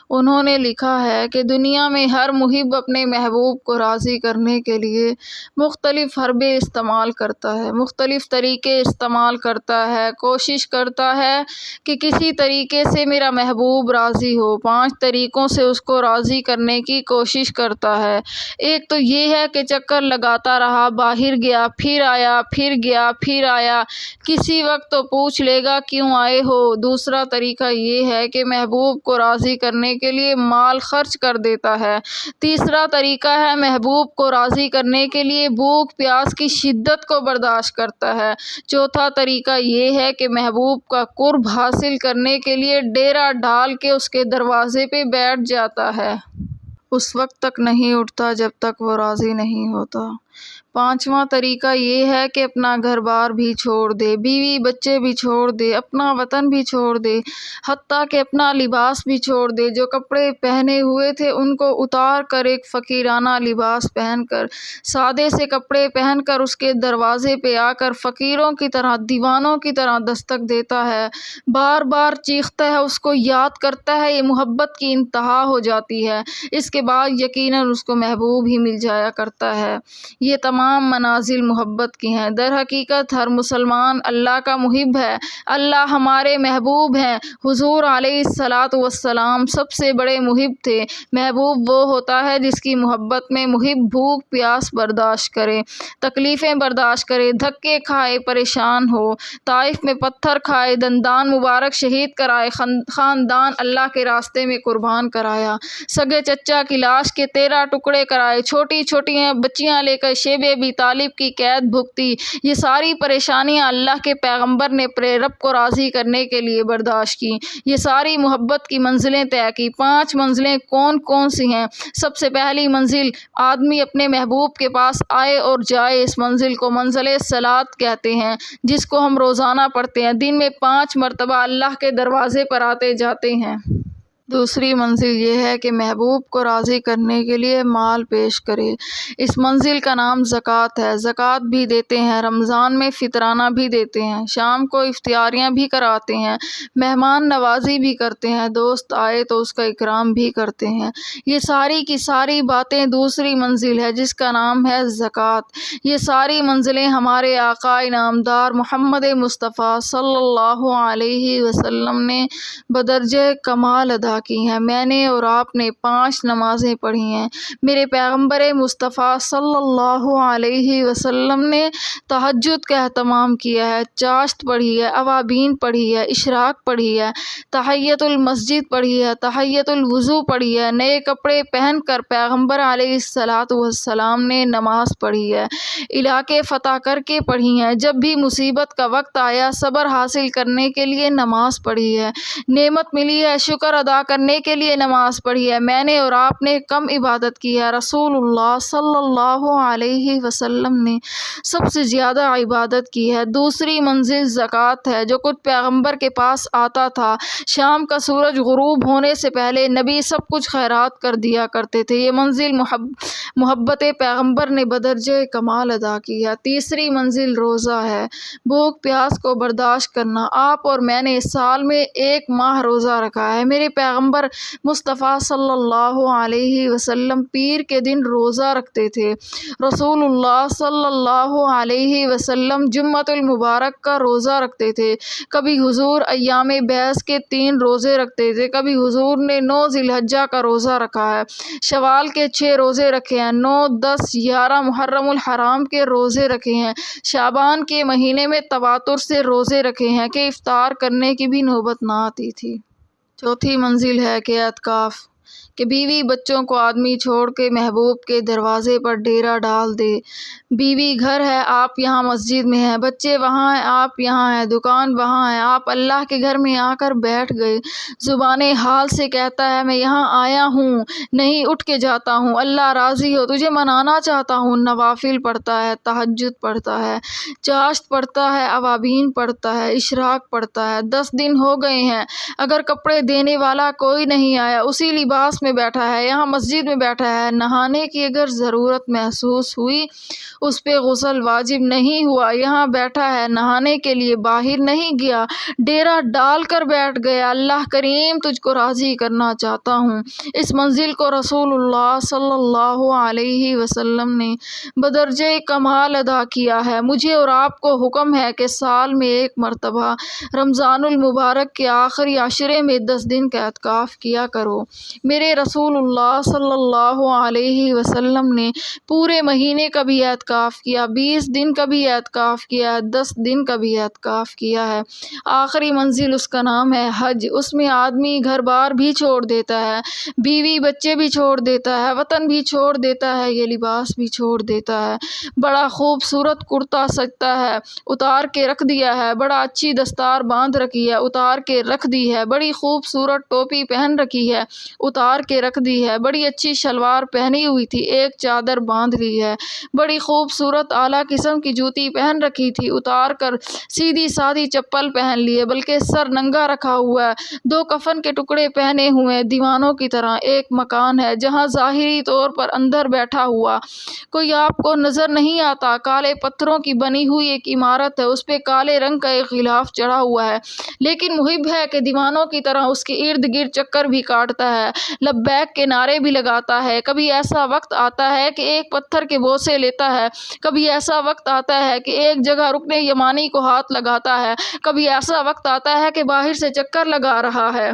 انہوں نے لکھا ہے کہ دنیا میں ہر محب اپنے محبوب کو راضی کرنے کے لیے مختلف حربے استعمال کرتا ہے، مختلف طریقے استعمال کرتا ہے، کوشش کرتا ہے کہ کسی طریقے سے میرا محبوب راضی ہو، 5 طریقوں سے اس کو راضی کرنے کی کوشش کرتا ہے۔ ایک تو یہ ہے کہ چکر لگاتا رہا، باہر گیا، پھر آیا، پھر گیا، پھر آیا، کسی وقت تو پوچھ لے گا کیوں آئے ہو۔ دوسرا طریقہ یہ ہے کہ محبوب کو راضی کرنے کے لیے مال خرچ کر دیتا ہے۔ تیسرا طریقہ ہے محبوب کو راضی کرنے کے لیے بھوک پیاس کی شدت کو برداشت کرتا ہے۔ چوتھا طریقہ یہ ہے کہ محبوب کا قرب حاصل کرنے کے لیے ڈیرا ڈال کے اس کے دروازے پہ بیٹھ جاتا ہے، اس وقت تک نہیں اٹھتا جب تک وہ راضی نہیں ہوتا۔ پانچواں طریقہ یہ ہے کہ اپنا گھر بار بھی چھوڑ دے، بیوی بچے بھی چھوڑ دے، اپنا وطن بھی چھوڑ دے، حتیٰ کہ اپنا لباس بھی چھوڑ دے، جو کپڑے پہنے ہوئے تھے ان کو اتار کر ایک فقیرانہ لباس پہن کر، سادے سے کپڑے پہن کر اس کے دروازے پہ آ کر فقیروں کی طرح، دیوانوں کی طرح دستک دیتا ہے، بار بار چیختا ہے، اس کو یاد کرتا ہے، یہ محبت کی انتہا ہو جاتی ہے۔ اس کے بعد یقیناً اس کو محبوب ہی مل جایا کرتا ہے۔ یہ تمام منازل محبت کی ہیں۔ در حقیقت ہر مسلمان اللہ کا محب ہے، اللہ ہمارے محبوب ہیں۔ حضور علیہ الصلاۃ والسلام سب سے بڑے محب تھے۔ محبوب وہ ہوتا ہے جس کی محبت میں محب بھوک پیاس برداشت کرے، تکلیفیں برداشت کرے، دھکے کھائے، پریشان ہو، طائف میں پتھر کھائے، دندان مبارک شہید کرائے، خاندان اللہ کے راستے میں قربان کرایا، سگے چچا کی لاش کے 13 ٹکڑے کرائے، چھوٹی چھوٹی بچیاں لے کر شیب ابی طالب کی قید بھگتی، یہ ساری پریشانیاں اللہ کے پیغمبر نے اپنے رب کو راضی کرنے کے لیے برداشت کی، یہ ساری محبت کی منزلیں طے کی۔ 5 منزلیں کون کون سی ہیں؟ سب سے پہلی منزل آدمی اپنے محبوب کے پاس آئے اور جائے، اس منزل کو منزل صلاۃ کہتے ہیں، جس کو ہم روزانہ پڑھتے ہیں، دن میں 5 مرتبہ اللہ کے دروازے پر آتے جاتے ہیں۔ دوسری منزل یہ ہے کہ محبوب کو راضی کرنے کے لیے مال پیش کرے، اس منزل کا نام زکوٰۃ ہے، زکوٰۃ بھی دیتے ہیں، رمضان میں فطرانہ بھی دیتے ہیں، شام کو افطاریاں بھی کراتے ہیں، مہمان نوازی بھی کرتے ہیں، دوست آئے تو اس کا اکرام بھی کرتے ہیں۔ یہ ساری کی ساری باتیں دوسری منزل ہے جس کا نام ہے زکوٰۃ۔ یہ ساری منزلیں ہمارے آقا انعامدار محمد مصطفیٰ صلی اللہ علیہ وسلم نے بدرجہ کمال ادا کی ہیں۔ میں نے اور آپ نے 5 نمازیں پڑھی ہیں، میرے پیغمبر مصطفیٰ صلی اللہ علیہ وسلم نے تہجد کا اہتمام کیا ہے، چاشت پڑھی ہے، اوابین پڑھی ہے، اشراق پڑھی ہے، تحیۃ المسجد پڑھی ہے، تحیۃ الوضو پڑھی ہے، نئے کپڑے پہن کر پیغمبر علیہ الصلاۃ والسلام نے نماز پڑھی ہے، علاقے فتح کر کے پڑھی ہیں، جب بھی مصیبت کا وقت آیا صبر حاصل کرنے کے لیے نماز پڑھی ہے، نعمت ملی ہے شکر ادا کرنے کے لیے نماز پڑھی ہے، میں نے اور آپ نے کم عبادت کی ہے۔ رسول اللہ صلی اللہ علیہ وسلم نے سب سے زیادہ عبادت کی ہے۔ دوسری منزل زکوٰۃ ہے جو کچھ پیغمبر کے پاس آتا تھا۔ شام کا سورج غروب ہونے سے پہلے نبی سب کچھ خیرات کر دیا کرتے تھے۔ یہ منزل محبت پیغمبر نے بدرجہ کمال ادا کی ہے۔ تیسری منزل روزہ ہے، بھوک پیاس کو برداشت کرنا۔ آپ اور میں نے سال میں 1 ماہ روزہ رکھا ہے۔ میرے پیغمبر مصطفیٰ صلی اللہ علیہ وسلم پیر کے دن روزہ رکھتے تھے۔ رسول اللہ صلی اللہ علیہ وسلم جمعۃ المبارک کا روزہ رکھتے تھے۔ کبھی حضور ایام بیض کے 3 روزے رکھتے تھے، کبھی حضور نے 9 ذی الحجہ کا روزہ رکھا ہے، شوال کے 6 روزے رکھے ہیں، 9، 10، 11 محرم الحرام کے روزے رکھے ہیں، شعبان کے مہینے میں تواتر سے روزے رکھے ہیں کہ افطار کرنے کی بھی نوبت نہ آتی تھی۔ چوتھی منزل ہے کہ اعتکاف، کہ بیوی بچوں کو آدمی چھوڑ کے محبوب کے دروازے پر ڈیرا ڈال دے۔ بیوی گھر ہے، آپ یہاں مسجد میں ہیں، بچے وہاں ہیں، آپ یہاں ہیں، دکان وہاں ہے، آپ اللہ کے گھر میں آ کر بیٹھ گئے۔ زبان حال سے کہتا ہے میں یہاں آیا ہوں، نہیں اٹھ کے جاتا ہوں، اللہ راضی ہو، تجھے منانا چاہتا ہوں۔ نوافل پڑھتا ہے، تہجد پڑھتا ہے، چاشت پڑھتا ہے، اوابین پڑھتا ہے، اشراق پڑھتا ہے۔ 10 دن ہو گئے ہیں، اگر کپڑے دینے والا کوئی نہیں آیا، اسی لباس میں بیٹھا ہے، یہاں مسجد میں بیٹھا ہے، نہانے کی اگر ضرورت محسوس ہوئی اس پہ غسل واجب نہیں ہوا، یہاں بیٹھا ہے، نہانے کے لیے باہر نہیں گیا، ڈیرا ڈال کر بیٹھ گیا، اللہ کریم تجھ کو راضی کرنا چاہتا ہوں۔ اس منزل کو رسول اللہ صلی اللہ علیہ وسلم نے بدرجہ کمال ادا کیا ہے۔ مجھے اور آپ کو حکم ہے کہ سال میں 1 مرتبہ رمضان المبارک کے آخری عشرے میں 10 دن کا اعتکاف کیا کرو۔ میرے رسول اللہ صلی اللہ علیہ وسلم نے پورے مہینے کا بھی اعتکاف کیا، 20 دن کا بھی اعتکاف کیا ہے، 10 دن کا بھی اعتکاف کیا ہے۔ آخری منزل اس کا نام ہے حج۔ اس میں آدمی گھر بار بھی چھوڑ دیتا ہے، بیوی بچے بھی چھوڑ دیتا ہے، وطن بھی چھوڑ دیتا ہے، یہ لباس بھی چھوڑ دیتا ہے۔ بڑا خوبصورت کرتا سجتا ہے، اتار کے رکھ دیا ہے، بڑا اچھی دستار باندھ رکھی ہے، اتار کے رکھ دی ہے، بڑی خوبصورت ٹوپی پہن رکھی ہے، اتار کے رکھ دی ہے، بڑی اچھی شلوار پہنی ہوئی تھی، ایک چادر باندھ لی ہے، بڑی خوبصورت اعلیٰ قسم کی جوتی پہن رکھی تھی، اتار کر سیدھی سادی چپل پہن لی ہے، بلکہ سر ننگا رکھا ہوا ہے، 2 کفن کے ٹکڑے پہنے ہوئے دیوانوں کی طرح۔ ایک مکان ہے جہاں ظاہری طور پر اندر بیٹھا ہوا کوئی آپ کو نظر نہیں آتا، کالے پتھروں کی بنی ہوئی ایک عمارت ہے، اس پہ کالے رنگ کا ایک غلاف چڑھا ہوا ہے، لیکن محب ہے کہ دیوانوں کی طرح اس کے ارد گرد چکر بھی کاٹتا ہے، لبیک کے نعرے بھی لگاتا ہے۔ کبھی ایسا وقت آتا ہے کہ ایک پتھر کے بوسے لیتا ہے، کبھی ایسا وقت آتا ہے کہ ایک جگہ رکن یمانی کو ہاتھ لگاتا ہے، کبھی ایسا وقت آتا ہے کہ باہر سے چکر لگا رہا ہے،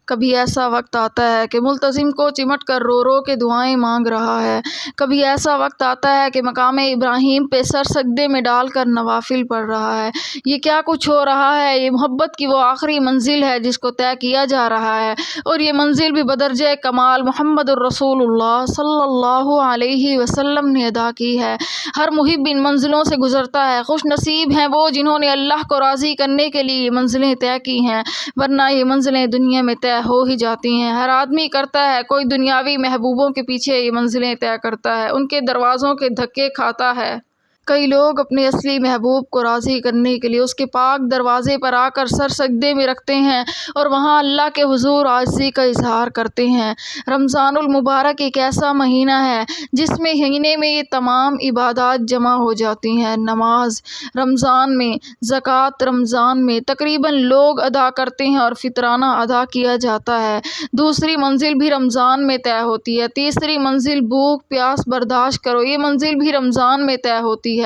کبھی ایسا وقت آتا ہے کہ ملتزم کو چمٹ کر رو رو کے دعائیں مانگ رہا ہے، کبھی ایسا وقت آتا ہے کہ مقام ابراہیم پہ سر سجدے میں ڈال کر نوافل پڑھ رہا ہے۔ یہ کیا کچھ ہو رہا ہے؟ یہ محبت کی وہ آخری منزل ہے جس کو طے کیا جا رہا ہے، اور یہ منزل بھی بدرجہ کمال محمد الرسول اللہ صلی اللہ علیہ وسلم نے ادا کی ہے۔ ہر محب ان منزلوں سے گزرتا ہے، خوش نصیب ہیں وہ جنہوں نے اللہ کو راضی کرنے کے لیے یہ منزلیں طے کی ہیں، ورنہ یہ منزلیں دنیا میں طے ہو ہی جاتی ہیں۔ ہر آدمی کرتا ہے، کوئی دنیاوی محبوبوں کے پیچھے یہ منزلیں طے کرتا ہے، ان کے دروازوں کے دھکے کھاتا ہے۔ کئی لوگ اپنے اصلی محبوب کو راضی کرنے کے لیے اس کے پاک دروازے پر آ کر سر سجدے میں رکھتے ہیں اور وہاں اللہ کے حضور عاجزی کا اظہار کرتے ہیں۔ رمضان المبارک ایک ایسا مہینہ ہے جس مہینے میں یہ تمام عبادات جمع ہو جاتی ہیں۔ نماز رمضان میں، زکوٰۃ رمضان میں تقریباً لوگ ادا کرتے ہیں اور فطرانہ ادا کیا جاتا ہے۔ دوسری منزل بھی رمضان میں طے ہوتی ہے۔ تیسری منزل بھوک پیاس برداشت کرو، یہ منزل بھی رمضان میں طے ہوتی ہے۔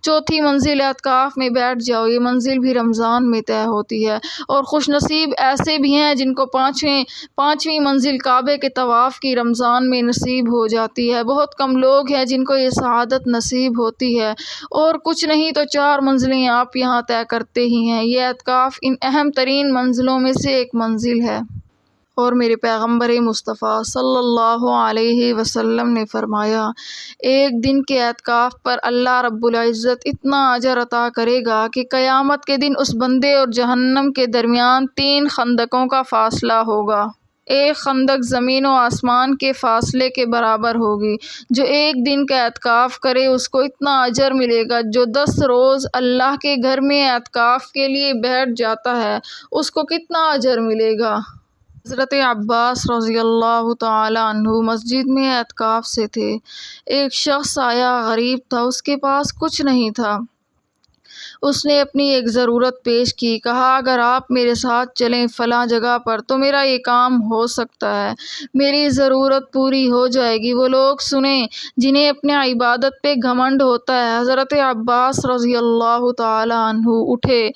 چوتھی منزل اعتکاف میں بیٹھ جاؤ، یہ منزل بھی رمضان میں طے ہوتی ہے۔ اور خوش نصیب ایسے بھی ہیں جن کو پانچویں منزل کعبے کے طواف کی رمضان میں نصیب ہو جاتی ہے۔ بہت کم لوگ ہیں جن کو یہ سعادت نصیب ہوتی ہے، اور کچھ نہیں تو 4 منزلیں آپ یہاں طے کرتے ہی ہیں۔ یہ اعتکاف ان اہم ترین منزلوں میں سے ایک منزل ہے۔ اور میرے پیغمبر مصطفیٰ صلی اللہ علیہ وسلم نے فرمایا، ایک دن کے اعتکاف پر اللہ رب العزت اتنا اجر عطا کرے گا کہ قیامت کے دن اس بندے اور جہنم کے درمیان 3 خندقوں کا فاصلہ ہوگا۔ ایک خندق زمین و آسمان کے فاصلے کے برابر ہوگی۔ جو ایک دن کا اعتکاف کرے اس کو اتنا اجر ملے گا، جو 10 روز اللہ کے گھر میں اعتکاف کے لیے بیٹھ جاتا ہے اس کو کتنا اجر ملے گا۔ حضرت عباس رضی اللہ تعالی عنہ مسجد میں اعتکاف سے تھے۔ ایک شخص آیا، غریب تھا، اس کے پاس کچھ نہیں تھا۔ اس نے اپنی ایک ضرورت پیش کی، کہا اگر آپ میرے ساتھ چلیں فلاں جگہ پر تو میرا یہ کام ہو سکتا ہے، میری ضرورت پوری ہو جائے گی۔ وہ لوگ سنیں جنہیں اپنے عبادت پہ گھمنڈ ہوتا ہے۔ حضرت عباس رضی اللہ تعالی عنہ اٹھے،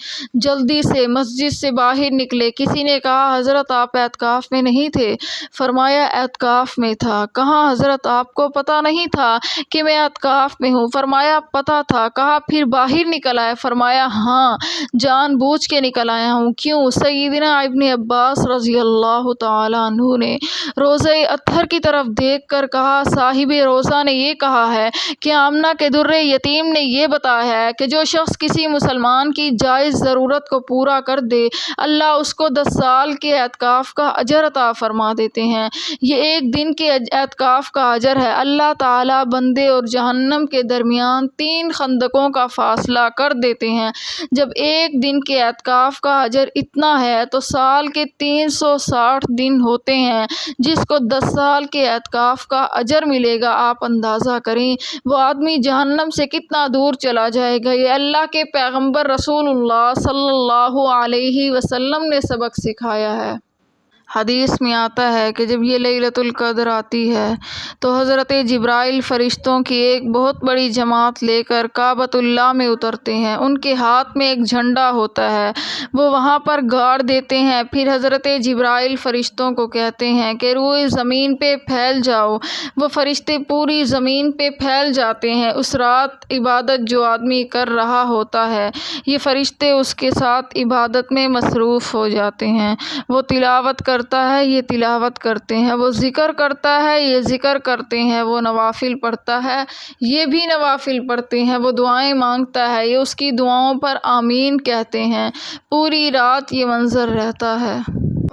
جلدی سے مسجد سے باہر نکلے۔ کسی نے کہا حضرت آپ اعتکاف میں نہیں تھے؟ فرمایا اعتکاف میں تھا۔ کہا حضرت آپ کو پتہ نہیں تھا کہ میں اعتکاف میں ہوں؟ فرمایا پتہ تھا۔ کہا پھر باہر نکل آئے؟ فرمایا ہاں، جان بوجھ کے نکل آیا ہوں۔ کیوں؟ سیدنا ابن عباس رضی اللہ تعالی عنہ نے روضہ اطہر کی طرف دیکھ کر کہا صاحب روضہ نے یہ کہا ہے کہ آمنہ کے در یتیم نے یہ بتایا ہے کہ جو شخص کسی مسلمان کی جائز ضرورت کو پورا کر دے اللہ اس کو 10 سال کے اعتکاف کا اجر عطا فرما دیتے ہیں۔ یہ ایک دن کے اعتکاف کا اجر ہے۔ اللہ تعالیٰ بندے اور جہنم کے درمیان 3 خندقوں کا فاصلہ کر دیتے ہیں۔ جب ایک دن کے اعتکاف کا اجر اتنا ہے تو سال کے 360 دن ہوتے ہیں جس کو 10 سال کے اعتکاف کا اجر ملے گا۔ آپ اندازہ کریں وہ آدمی جہنم سے کتنا دور چلا جائے گا۔ یہ اللہ کے پیغمبر رسول اللہ صلی اللہ علیہ وسلم نے سبق سکھایا ہے۔ حدیث میں آتا ہے کہ جب یہ لیلۃ القدر آتی ہے تو حضرت جبرائیل فرشتوں کی ایک بہت بڑی جماعت لے کر کعبۃ اللہ میں اترتے ہیں۔ ان کے ہاتھ میں ایک جھنڈا ہوتا ہے، وہ وہاں پر گاڑ دیتے ہیں۔ پھر حضرت جبرائیل فرشتوں کو کہتے ہیں کہ روئے زمین پہ پھیل جاؤ۔ وہ فرشتے پوری زمین پہ پھیل جاتے ہیں۔ اس رات عبادت جو آدمی کر رہا ہوتا ہے یہ فرشتے اس کے ساتھ عبادت میں مصروف ہو جاتے ہیں۔ وہ تلاوت کرتا ہے، یہ تلاوت کرتے ہیں۔ وہ ذکر کرتا ہے، یہ ذکر کرتے ہیں۔ وہ نوافل پڑھتا ہے، یہ بھی نوافل پڑھتے ہیں۔ وہ دعائیں مانگتا ہے، یہ اس کی دعاؤں پر آمین کہتے ہیں۔ پوری رات یہ منظر رہتا ہے۔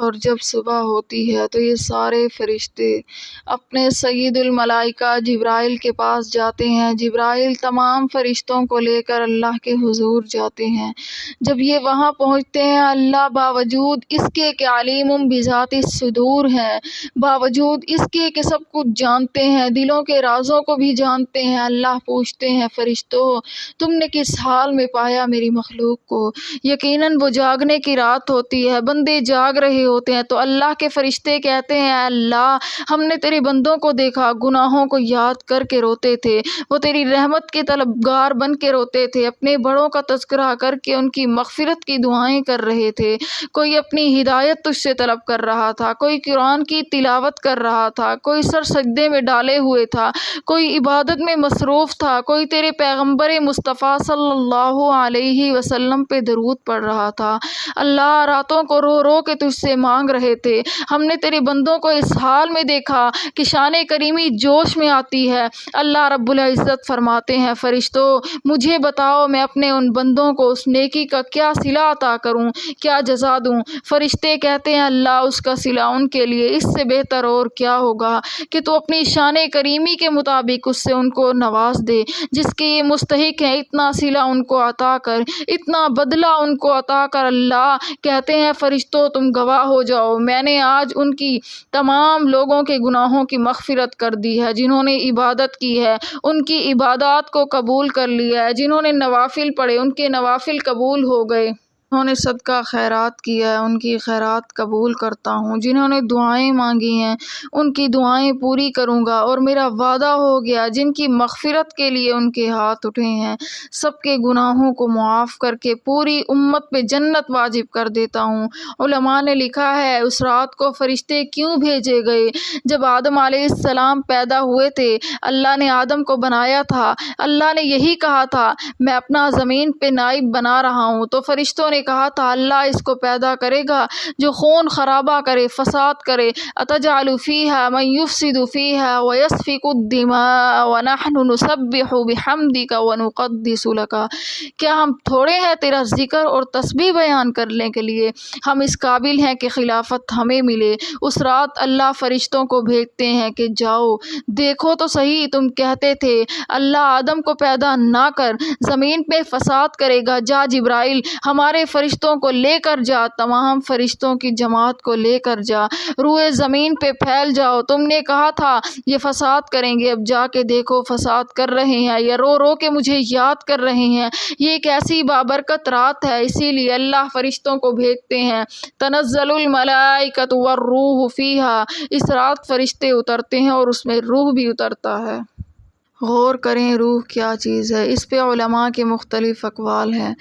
اور جب صبح ہوتی ہے تو یہ سارے فرشتے اپنے سید الملائکہ جبرائیل کے پاس جاتے ہیں۔ جبرائیل تمام فرشتوں کو لے کر اللہ کے حضور جاتے ہیں۔ جب یہ وہاں پہنچتے ہیں اللہ باوجود اس کے کہ علیم بذات الصدور ہیں، باوجود اس کے کہ سب کچھ جانتے ہیں، دلوں کے رازوں کو بھی جانتے ہیں، اللہ پوچھتے ہیں فرشتوں تم نے کس حال میں پایا میری مخلوق کو؟ یقیناً وہ جاگنے کی رات ہوتی ہے، بندے جاگ رہے ہوتے ہیں تو اللہ کے فرشتے کہتے ہیں اے اللہ ہم نے تیرے بندوں کو دیکھا گناہوں کو یاد کر کے روتے تھے، وہ تیری رحمت کے طلبگار بن کے روتے تھے، اپنے بڑوں کا تذکرہ کر کے ان کی مغفرت کی دعائیں کر رہے تھے، کوئی اپنی ہدایت تجھ سے طلب کر رہا تھا، کوئی قرآن کی تلاوت کر رہا تھا، کوئی سر سجدے میں ڈالے ہوئے تھا، کوئی عبادت میں مصروف تھا، کوئی تیرے پیغمبر مصطفیٰ صلی اللہ علیہ وسلم پہ درود پڑھ رہا تھا۔ اللہ راتوں کو رو رو کے تجھ سے مانگ رہے تھے، ہم نے تیرے بندوں کو اس حال میں دیکھا کہ شان کریمی جوش میں آتی ہے۔ اللہ رب العزت فرماتے ہیں فرشتوں مجھے بتاؤ میں اپنے ان بندوں کو اس نیکی کا کیا صلہ عطا کروں، کیا جزا دوں؟ فرشتے کہتے ہیں اللہ اس کا صلہ ان کے لیے اس سے بہتر اور کیا ہوگا کہ تو اپنی شان کریمی کے مطابق اس سے ان کو نواز دے جس کے یہ مستحق ہیں، اتنا صلہ ان کو عطا کر، اتنا بدلہ ان کو عطا کر۔ اللہ کہتے ہیں فرشتوں تم گواہ ہو جاؤ میں نے آج ان کی تمام لوگوں کے گناہوں کی مغفرت کر دی ہے، جنہوں نے عبادت کی ہے ان کی عبادات کو قبول کر لیا ہے، جنہوں نے نوافل پڑھے ان کے نوافل قبول ہو گئے، جنہوں نے صدقہ خیرات کیا ہے ان کی خیرات قبول کرتا ہوں، جنہوں نے دعائیں مانگی ہیں ان کی دعائیں پوری کروں گا، اور میرا وعدہ ہو گیا جن کی مغفرت کے لیے ان کے ہاتھ اٹھے ہیں سب کے گناہوں کو معاف کر کے پوری امت پہ جنت واجب کر دیتا ہوں۔ علماء نے لکھا ہے اس رات کو فرشتے کیوں بھیجے گئے؟ جب آدم علیہ السلام پیدا ہوئے تھے اللہ نے آدم کو بنایا تھا، اللہ نے یہی کہا تھا میں اپنا زمین پہ نائب بنا رہا ہوں، تو فرشتوں نے نے کہا تھا اللہ اس کو پیدا کرے گا جو خون خرابہ کرے، فساد کرے۔ اتجعل فیہا من یفسد فیہا ویسفک الدماء ونحن نسبح بحمدک ونقدس لک۔ کیا ہم تھوڑے ہیں تیرا ذکر اور تسبیح بیان کرنے کے لیے؟ ہم اس قابل ہیں کہ خلافت ہمیں ملے۔ اس رات اللہ فرشتوں کو بھیجتے ہیں کہ جاؤ دیکھو تو صحیح، تم کہتے تھے اللہ آدم کو پیدا نہ کر، زمین پہ فساد کرے گا، جا جبرائیل ہمارے فرشتوں کو لے کر جا، تمام فرشتوں کی جماعت کو لے کر جا، روئے زمین پہ پھیل جاؤ، تم نے کہا تھا یہ فساد کریں گے، اب جا کے دیکھو فساد کر رہے ہیں، یہ رو رو کے مجھے یاد کر رہے ہیں، یہ ایک ایسی بابرکت رات ہے، اسی لیے اللہ فرشتوں کو بھیجتے ہیں۔ تنزل الملائکۃ والروح فیہا، اس رات فرشتے اترتے ہیں اور اس میں روح بھی اترتا ہے۔ غور کریں روح کیا چیز ہے، اس پہ علماء کے مختلف اقوال ہیں۔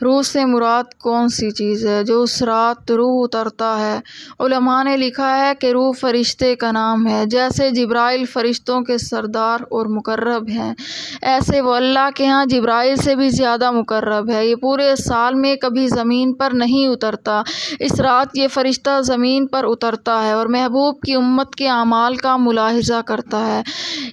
روح سے مراد کون سی چیز ہے جو اس رات روح اترتا ہے؟ علماء نے لکھا ہے کہ روح فرشتے کا نام ہے، جیسے جبرائیل فرشتوں کے سردار اور مقرب ہیں، ایسے وہ اللہ کے ہاں جبرائیل سے بھی زیادہ مقرب ہے۔ یہ پورے سال میں کبھی زمین پر نہیں اترتا، اس رات یہ فرشتہ زمین پر اترتا ہے اور محبوب کی امت کے اعمال کا ملاحظہ کرتا ہے۔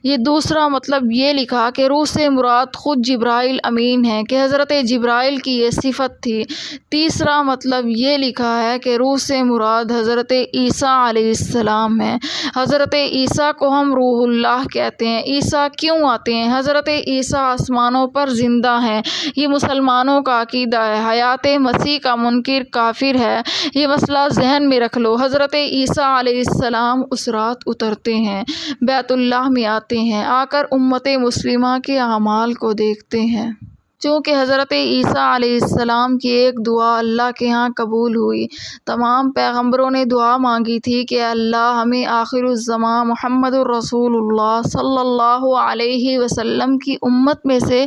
یہ دوسرا مطلب یہ لکھا کہ روح سے مراد خود جبرائیل امین ہیں کہ حضرت جبرائیل کی یہ صفت تھی۔ تیسرا مطلب یہ لکھا ہے کہ روح سے مراد حضرت عیسیٰ علیہ السلام ہیں۔ حضرت عیسیٰ کو ہم روح اللہ کہتے ہیں۔ عیسیٰ کیوں آتے ہیں؟ حضرت عیسیٰ آسمانوں پر زندہ ہیں، یہ مسلمانوں کا عقیدہ ہے۔ حیات مسیح کا منکر کافر ہے، یہ مسئلہ ذہن میں رکھ لو۔ حضرت عیسیٰ علیہ السلام اس رات اترتے ہیں، بیت اللہ میں آتے ہیں، آ کر امت مسلمہ کے اعمال کو دیکھتے ہیں۔ چونکہ حضرت عیسیٰ علیہ السلام کی ایک دعا اللہ کے ہاں قبول ہوئی، تمام پیغمبروں نے دعا مانگی تھی کہ اللہ ہمیں آخر الزمان محمد الرسول اللہ صلی اللہ علیہ وسلم کی امت میں سے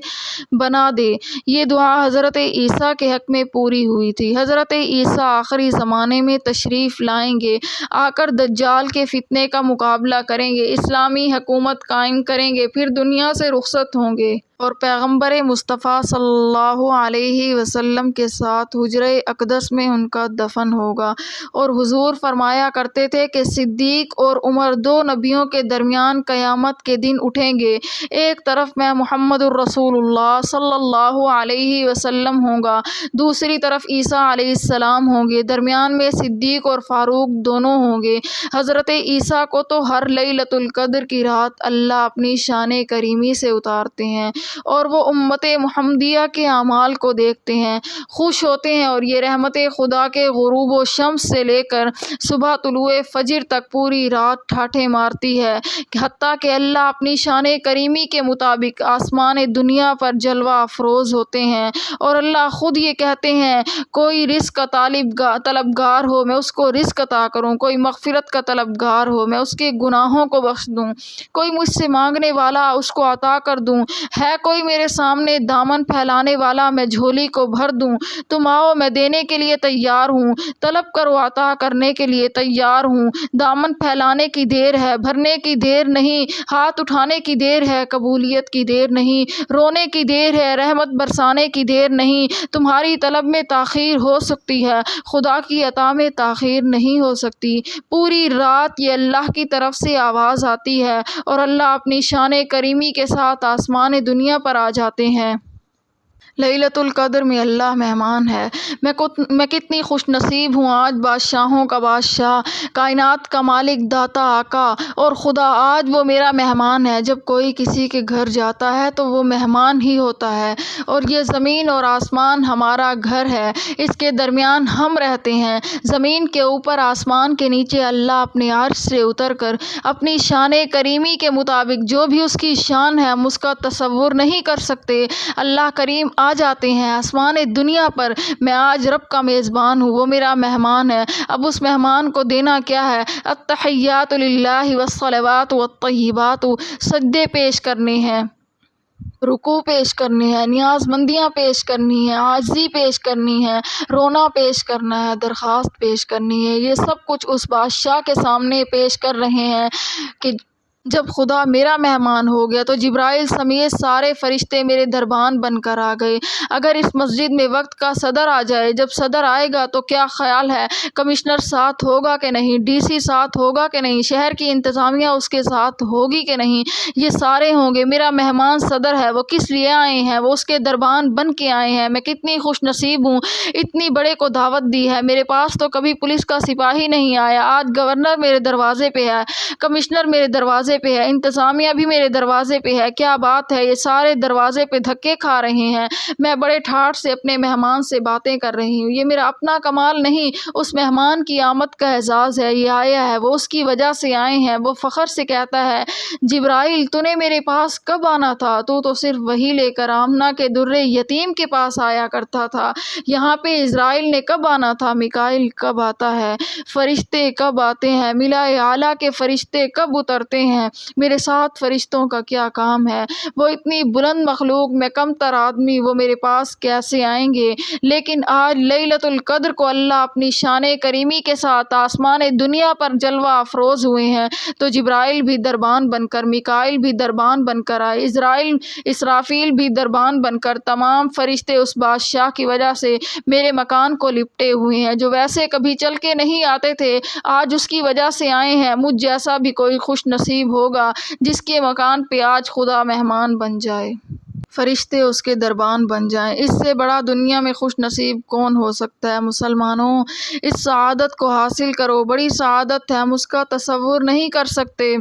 بنا دے۔ یہ دعا حضرت عیسیٰ کے حق میں پوری ہوئی تھی۔ حضرت عیسیٰ آخری زمانے میں تشریف لائیں گے، آ کر دجال کے فتنے کا مقابلہ کریں گے، اسلامی حکومت قائم کریں گے، پھر دنیا سے رخصت ہوں گے اور پیغمبر مصطفیٰ صلی اللہ علیہ وسلم کے ساتھ حجرہ اقدس میں ان کا دفن ہوگا۔ اور حضور فرمایا کرتے تھے کہ صدیق اور عمر دو نبیوں کے درمیان قیامت کے دن اٹھیں گے، ایک طرف میں محمد الرسول اللہ صلی اللہ علیہ وسلم ہوں گا، دوسری طرف عیسیٰ علیہ السلام ہوں گے، درمیان میں صدیق اور فاروق دونوں ہوں گے۔ حضرت عیسیٰ کو تو ہر لیلۃ القدر کی رات اللہ اپنی شان کریمی سے اتارتے ہیں اور وہ امت محمدیہ کے اعمال کو دیکھتے ہیں، خوش ہوتے ہیں، اور یہ رحمت خدا کے غروب و شمس سے لے کر صبح طلوع فجر تک پوری رات ٹھاٹھے مارتی ہے، حتیٰ کہ اللہ اپنی شان کریمی کے مطابق آسمان دنیا پر جلوہ افروز ہوتے ہیں، اور اللہ خود یہ کہتے ہیں کوئی رزق کا طلبگار ہو میں اس کو رزق عطا کروں، کوئی مغفرت کا طلبگار ہو میں اس کے گناہوں کو بخش دوں، کوئی مجھ سے مانگنے والا اس کو عطا کر دوں، ہے کوئی میرے سامنے دامن پھیلانے والا میں جھولی کو بھر دوں، تم آؤ میں دینے کے لیے تیار ہوں، طلب کرو عطا کرنے کے لیے تیار ہوں، دامن پھیلانے کی دیر ہے، بھرنے کی دیر نہیں، ہاتھ اٹھانے کی دیر ہے، قبولیت کی دیر نہیں، رونے کی دیر ہے، رحمت برسانے کی دیر نہیں، تمہاری طلب میں تاخیر ہو سکتی ہے، خدا کی عطا میں تاخیر نہیں ہو سکتی۔ پوری رات یہ اللہ کی طرف سے آواز آتی ہے اور اللہ اپنی شان کریمی کے ساتھ آسمان دنیا پر آ جاتے ہیں۔ لیلۃ القدر میں اللہ مہمان ہے۔ میں کتنی خوش نصیب ہوں، آج بادشاہوں کا بادشاہ، کائنات کا مالک، داتا، آقا اور خدا، آج وہ میرا مہمان ہے۔ جب کوئی کسی کے گھر جاتا ہے تو وہ مہمان ہی ہوتا ہے، اور یہ زمین اور آسمان ہمارا گھر ہے، اس کے درمیان ہم رہتے ہیں۔ زمین کے اوپر، آسمان کے نیچے اللہ اپنے عرش سے اتر کر اپنی شان کریمی کے مطابق جو بھی اس کی شان ہے ہم اس کا تصور نہیں کر سکتے، اللہ کریم آ جاتے ہیں آسمان دنیا پر۔ میں آج رب کا میزبان ہوں، وہ میرا مہمان ہے۔ اب اس مہمان کو دینا کیا ہے؟ التحیات للہ والصلوات والطیبات، سجدے پیش کرنے ہیں، رکوع پیش کرنے ہیں، نیاز مندیاں پیش کرنی ہیں، عاجزی پیش کرنی ہے، رونا پیش کرنا ہے، درخواست پیش کرنی ہے۔ یہ سب کچھ اس بادشاہ کے سامنے پیش کر رہے ہیں کہ جب خدا میرا مہمان ہو گیا تو جبرائیل سمیت سارے فرشتے میرے دربان بن کر آ گئے۔ اگر اس مسجد میں وقت کا صدر آ جائے، جب صدر آئے گا تو کیا خیال ہے کمشنر ساتھ ہوگا کہ نہیں، ڈی سی ساتھ ہوگا کہ نہیں، شہر کی انتظامیہ اس کے ساتھ ہوگی کہ نہیں، یہ سارے ہوں گے۔ میرا مہمان صدر ہے، وہ کس لیے آئے ہیں؟ وہ اس کے دربان بن کے آئے ہیں۔ میں کتنی خوش نصیب ہوں، اتنی بڑے کو دعوت دی ہے۔ میرے پاس تو کبھی پولیس کا سپاہی نہیں آیا، آج گورنر میرے دروازے پہ ہے، کمشنر میرے دروازے پہ ہے، انتظامیہ بھی میرے دروازے پہ ہے۔ کیا بات ہے، یہ سارے دروازے پہ دھکے کھا رہے ہیں، میں بڑے ٹھاٹھ سے اپنے مہمان سے باتیں کر رہی ہوں۔ یہ میرا اپنا کمال نہیں، اس مہمان کی آمد کا اعزاز ہے۔ یہ آیا ہے، وہ اس کی وجہ سے آئے ہیں۔ وہ فخر سے کہتا ہے، جبرائیل تو نے میرے پاس کب آنا تھا؟ تو صرف وہی لے کر آمنہ کے درے یتیم کے پاس آیا کرتا تھا۔ یہاں پہ اسرائیل نے کب آنا تھا؟ میکائیل کب آتا ہے؟ فرشتے کب آتے ہیں؟ ملائے اعلیٰ کے فرشتے کب اترتے ہیں؟ میرے ساتھ فرشتوں کا کیا کام ہے؟ وہ اتنی بلند مخلوق، میں کم تر آدمی، وہ میرے پاس کیسے آئیں گے؟ لیکن آج لیلۃ القدر کو اللہ اپنی شان کریمی کے ساتھ آسمان دنیا پر جلوہ افروز ہوئے ہیں، تو جبرائیل بھی دربان بن کر، میکائیل بھی دربان بن کر آئے، اسرافیل بھی دربان بن کر، تمام فرشتے اس بادشاہ کی وجہ سے میرے مکان کو لپٹے ہوئے ہیں، جو ویسے کبھی چل کے نہیں آتے تھے، آج اس کی وجہ سے آئے ہیں۔ مجھ جیسا بھی کوئی خوش نصیب ہوگا جس کے مکان پہ آج خدا مہمان بن جائے، فرشتے اس کے دربان بن جائیں۔ اس سے بڑا دنیا میں خوش نصیب کون ہو سکتا ہے؟ مسلمانوں، اس سعادت کو حاصل کرو، بڑی سعادت ہے، ہم اس کا تصور نہیں کر سکتے۔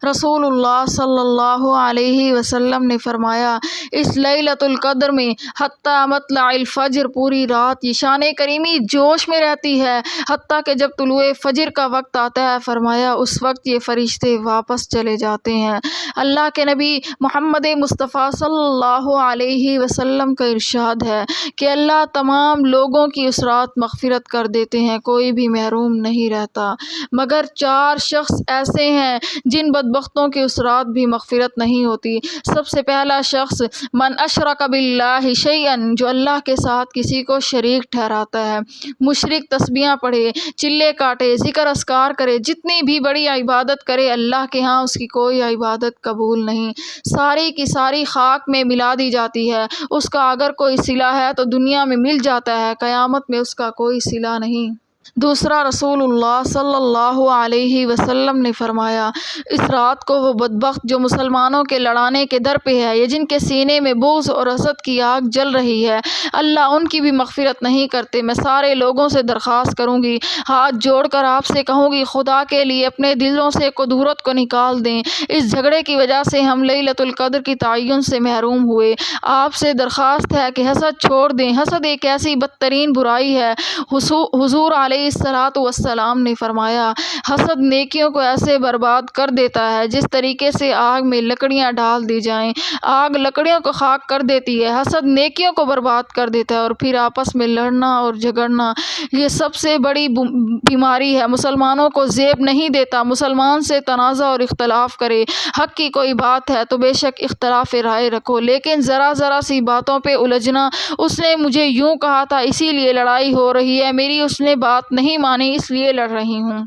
رسول اللہ صلی اللہ علیہ وسلم نے فرمایا، اس لیلۃ القدر میں حتیٰ مطلع الفجر، پوری رات یہ شان کریمی جوش میں رہتی ہے، حتیٰ کہ جب طلوع فجر کا وقت آتا ہے، فرمایا اس وقت یہ فرشتے واپس چلے جاتے ہیں۔ اللہ کے نبی محمد مصطفیٰ صلی اللہ علیہ وسلم کا ارشاد ہے کہ اللہ تمام لوگوں کی اس رات مغفرت کر دیتے ہیں، کوئی بھی محروم نہیں رہتا، مگر 4 شخص ایسے ہیں جن بدبختوں کی اس رات بھی مغفرت نہیں ہوتی۔ سب سے پہلا شخص، من اشرک باللہ شیئا، جو اللہ کے ساتھ کسی کو شریک ٹھہراتا ہے، مشرک تسبیحاں پڑھے، چلے کاٹے، ذکر اذکار کرے، جتنی بھی بڑی عبادت کرے، اللہ کے ہاں اس کی کوئی عبادت قبول نہیں، ساری کی ساری خاک میں ملا دی جاتی ہے، اس کا اگر کوئی صلہ ہے تو دنیا میں مل جاتا ہے، قیامت میں اس کا کوئی صلہ نہیں۔ دوسرا، رسول اللہ صلی اللہ علیہ وسلم نے فرمایا، اس رات کو وہ بدبخت جو مسلمانوں کے لڑانے کے در پہ ہے، یا جن کے سینے میں بغض اور حسد کی آگ جل رہی ہے، اللہ ان کی بھی مغفرت نہیں کرتے۔ میں سارے لوگوں سے درخواست کروں گی، ہاتھ جوڑ کر آپ سے کہوں گی، خدا کے لیے اپنے دلوں سے کدورت کو نکال دیں۔ اس جھگڑے کی وجہ سے ہم لیلۃ القدر کی تعین سے محروم ہوئے۔ آپ سے درخواست ہے کہ حسد چھوڑ دیں، حسد ایک ایسی بدترین برائی ہے۔ حضور علیہ الصلوۃ والسلام نے فرمایا، حسد نیکیوں کو ایسے برباد کر دیتا ہے جس طریقے سے آگ میں لکڑیاں ڈال دی جائیں، آگ لکڑیوں کو خاک کر دیتی ہے، حسد نیکیوں کو برباد کر دیتا ہے۔ اور پھر آپس میں لڑنا اور جھگڑنا، یہ سب سے بڑی بیماری ہے، مسلمانوں کو زیب نہیں دیتا۔ مسلمان سے تنازع اور اختلاف کرے، حق کی کوئی بات ہے تو بے شک اختلاف رائے رکھو، لیکن ذرا سی باتوں پہ الجھنا، اس نے مجھے یوں کہا تھا اسی لیے لڑائی ہو رہی ہے، میری اس نے بات نہیں مانی اس لیے لڑ رہی ہوں۔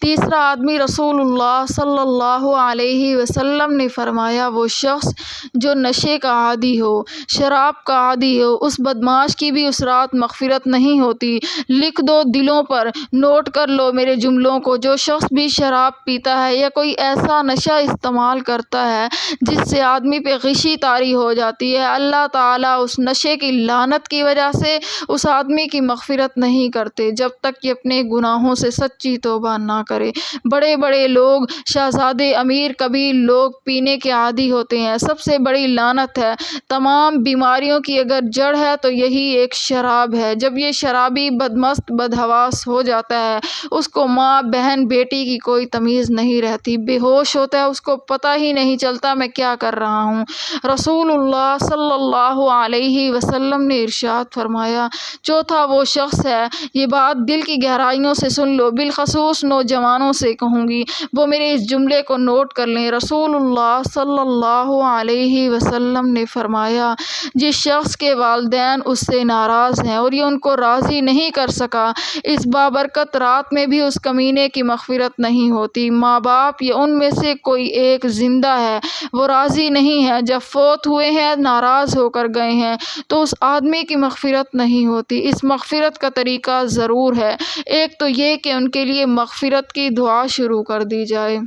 تیسرا آدمی، رسول اللہ صلی اللہ علیہ وسلم نے فرمایا، وہ شخص جو نشے کا عادی ہو، شراب کا عادی ہو، اس بدمعاش کی بھی اس رات مغفرت نہیں ہوتی۔ لکھ دو دلوں پر، نوٹ کر لو میرے جملوں کو، جو شخص بھی شراب پیتا ہے یا کوئی ایسا نشہ استعمال کرتا ہے جس سے آدمی پہ غشی طاری ہو جاتی ہے، اللہ تعالیٰ اس نشے کی لعنت کی وجہ سے اس آدمی کی مغفرت نہیں کرتے جب تک کہ اپنے گناہوں سے سچی توبہ نہ کرے۔ بڑے بڑے لوگ، شہزادے، امیر، کبیر لوگ پینے کے عادی ہوتے ہیں۔ سب سے بڑی لعنت ہے، تمام بیماریوں کی اگر جڑ ہے تو یہی ایک شراب ہے۔ جب یہ شرابی بدمست بدحواس ہو جاتا ہے، اس کو ماں، بہن، بیٹی کی کوئی تمیز نہیں رہتی، بے ہوش ہوتا ہے، اس کو پتہ ہی نہیں چلتا میں کیا کر رہا ہوں۔ رسول اللہ صلی اللہ علیہ وسلم نے ارشاد فرمایا، چوتھا وہ شخص ہے، یہ بات دل کی گہرائیوں سے سن لو، بالخصوص نوجوان نوجوانوں سے کہوں گی وہ میرے اس جملے کو نوٹ کر لیں۔ رسول اللہ صلی اللہ علیہ وسلم نے فرمایا، جس شخص کے والدین اس سے ناراض ہیں اور یہ ان کو راضی نہیں کر سکا، اس بابرکت رات میں بھی اس کمینے کی مغفرت نہیں ہوتی۔ ماں باپ یا ان میں سے کوئی ایک زندہ ہے، وہ راضی نہیں ہے، جب فوت ہوئے ہیں، ناراض ہو کر گئے ہیں، تو اس آدمی کی مغفرت نہیں ہوتی۔ اس مغفرت کا طریقہ ضرور ہے۔ ایک تو یہ کہ ان کے لیے مغفرت کی دعا شروع کر دی جائے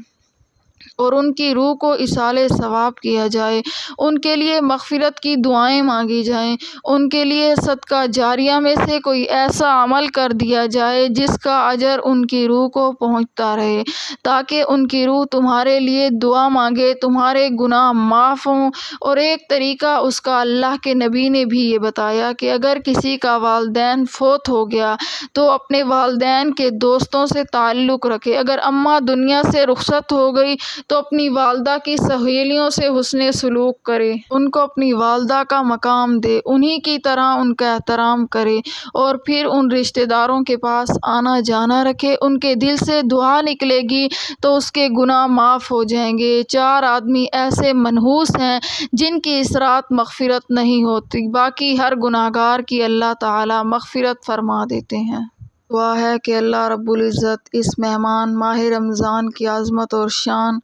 اور ان کی روح کو ایصال ثواب کیا جائے، ان کے لیے مغفرت کی دعائیں مانگی جائیں، ان کے لیے صدقہ جاریہ میں سے کوئی ایسا عمل کر دیا جائے جس کا اجر ان کی روح کو پہنچتا رہے، تاکہ ان کی روح تمہارے لیے دعا مانگے، تمہارے گناہ معاف ہوں۔ اور ایک طریقہ اس کا اللہ کے نبی نے بھی یہ بتایا کہ اگر کسی کا والدین فوت ہو گیا تو اپنے والدین کے دوستوں سے تعلق رکھے۔ اگر اماں دنیا سے رخصت ہو گئی تو اپنی والدہ کی سہیلیوں سے حسن سلوک کرے، ان کو اپنی والدہ کا مقام دے، انہی کی طرح ان کا احترام کرے، اور پھر ان رشتہ داروں کے پاس آنا جانا رکھے۔ ان کے دل سے دعا نکلے گی تو اس کے گناہ معاف ہو جائیں گے۔ 4 آدمی ایسے منحوس ہیں جن کی اس رات مغفرت نہیں ہوتی، باقی ہر گناہگار کی اللہ تعالی مغفرت فرما دیتے ہیں۔ دعا ہے کہ اللہ رب العزت اس مہمان ماہ رمضان کی عظمت اور شان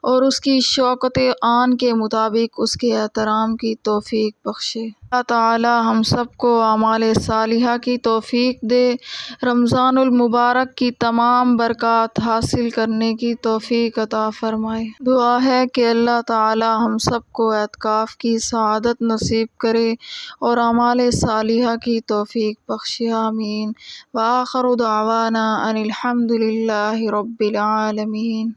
اور اس کی شوکت آن کے مطابق اس کے احترام کی توفیق بخشے۔ اللہ تعالی ہم سب کو اعمال صالحہ کی توفیق دے، رمضان المبارک کی تمام برکات حاصل کرنے کی توفیق عطا فرمائے۔ دعا ہے کہ اللہ تعالی ہم سب کو اعتکاف کی سعادت نصیب کرے اور اعمال صالحہ کی توفیق بخشے، آمین۔ وآخر دعوانا ان الحمد للہ رب العالمین۔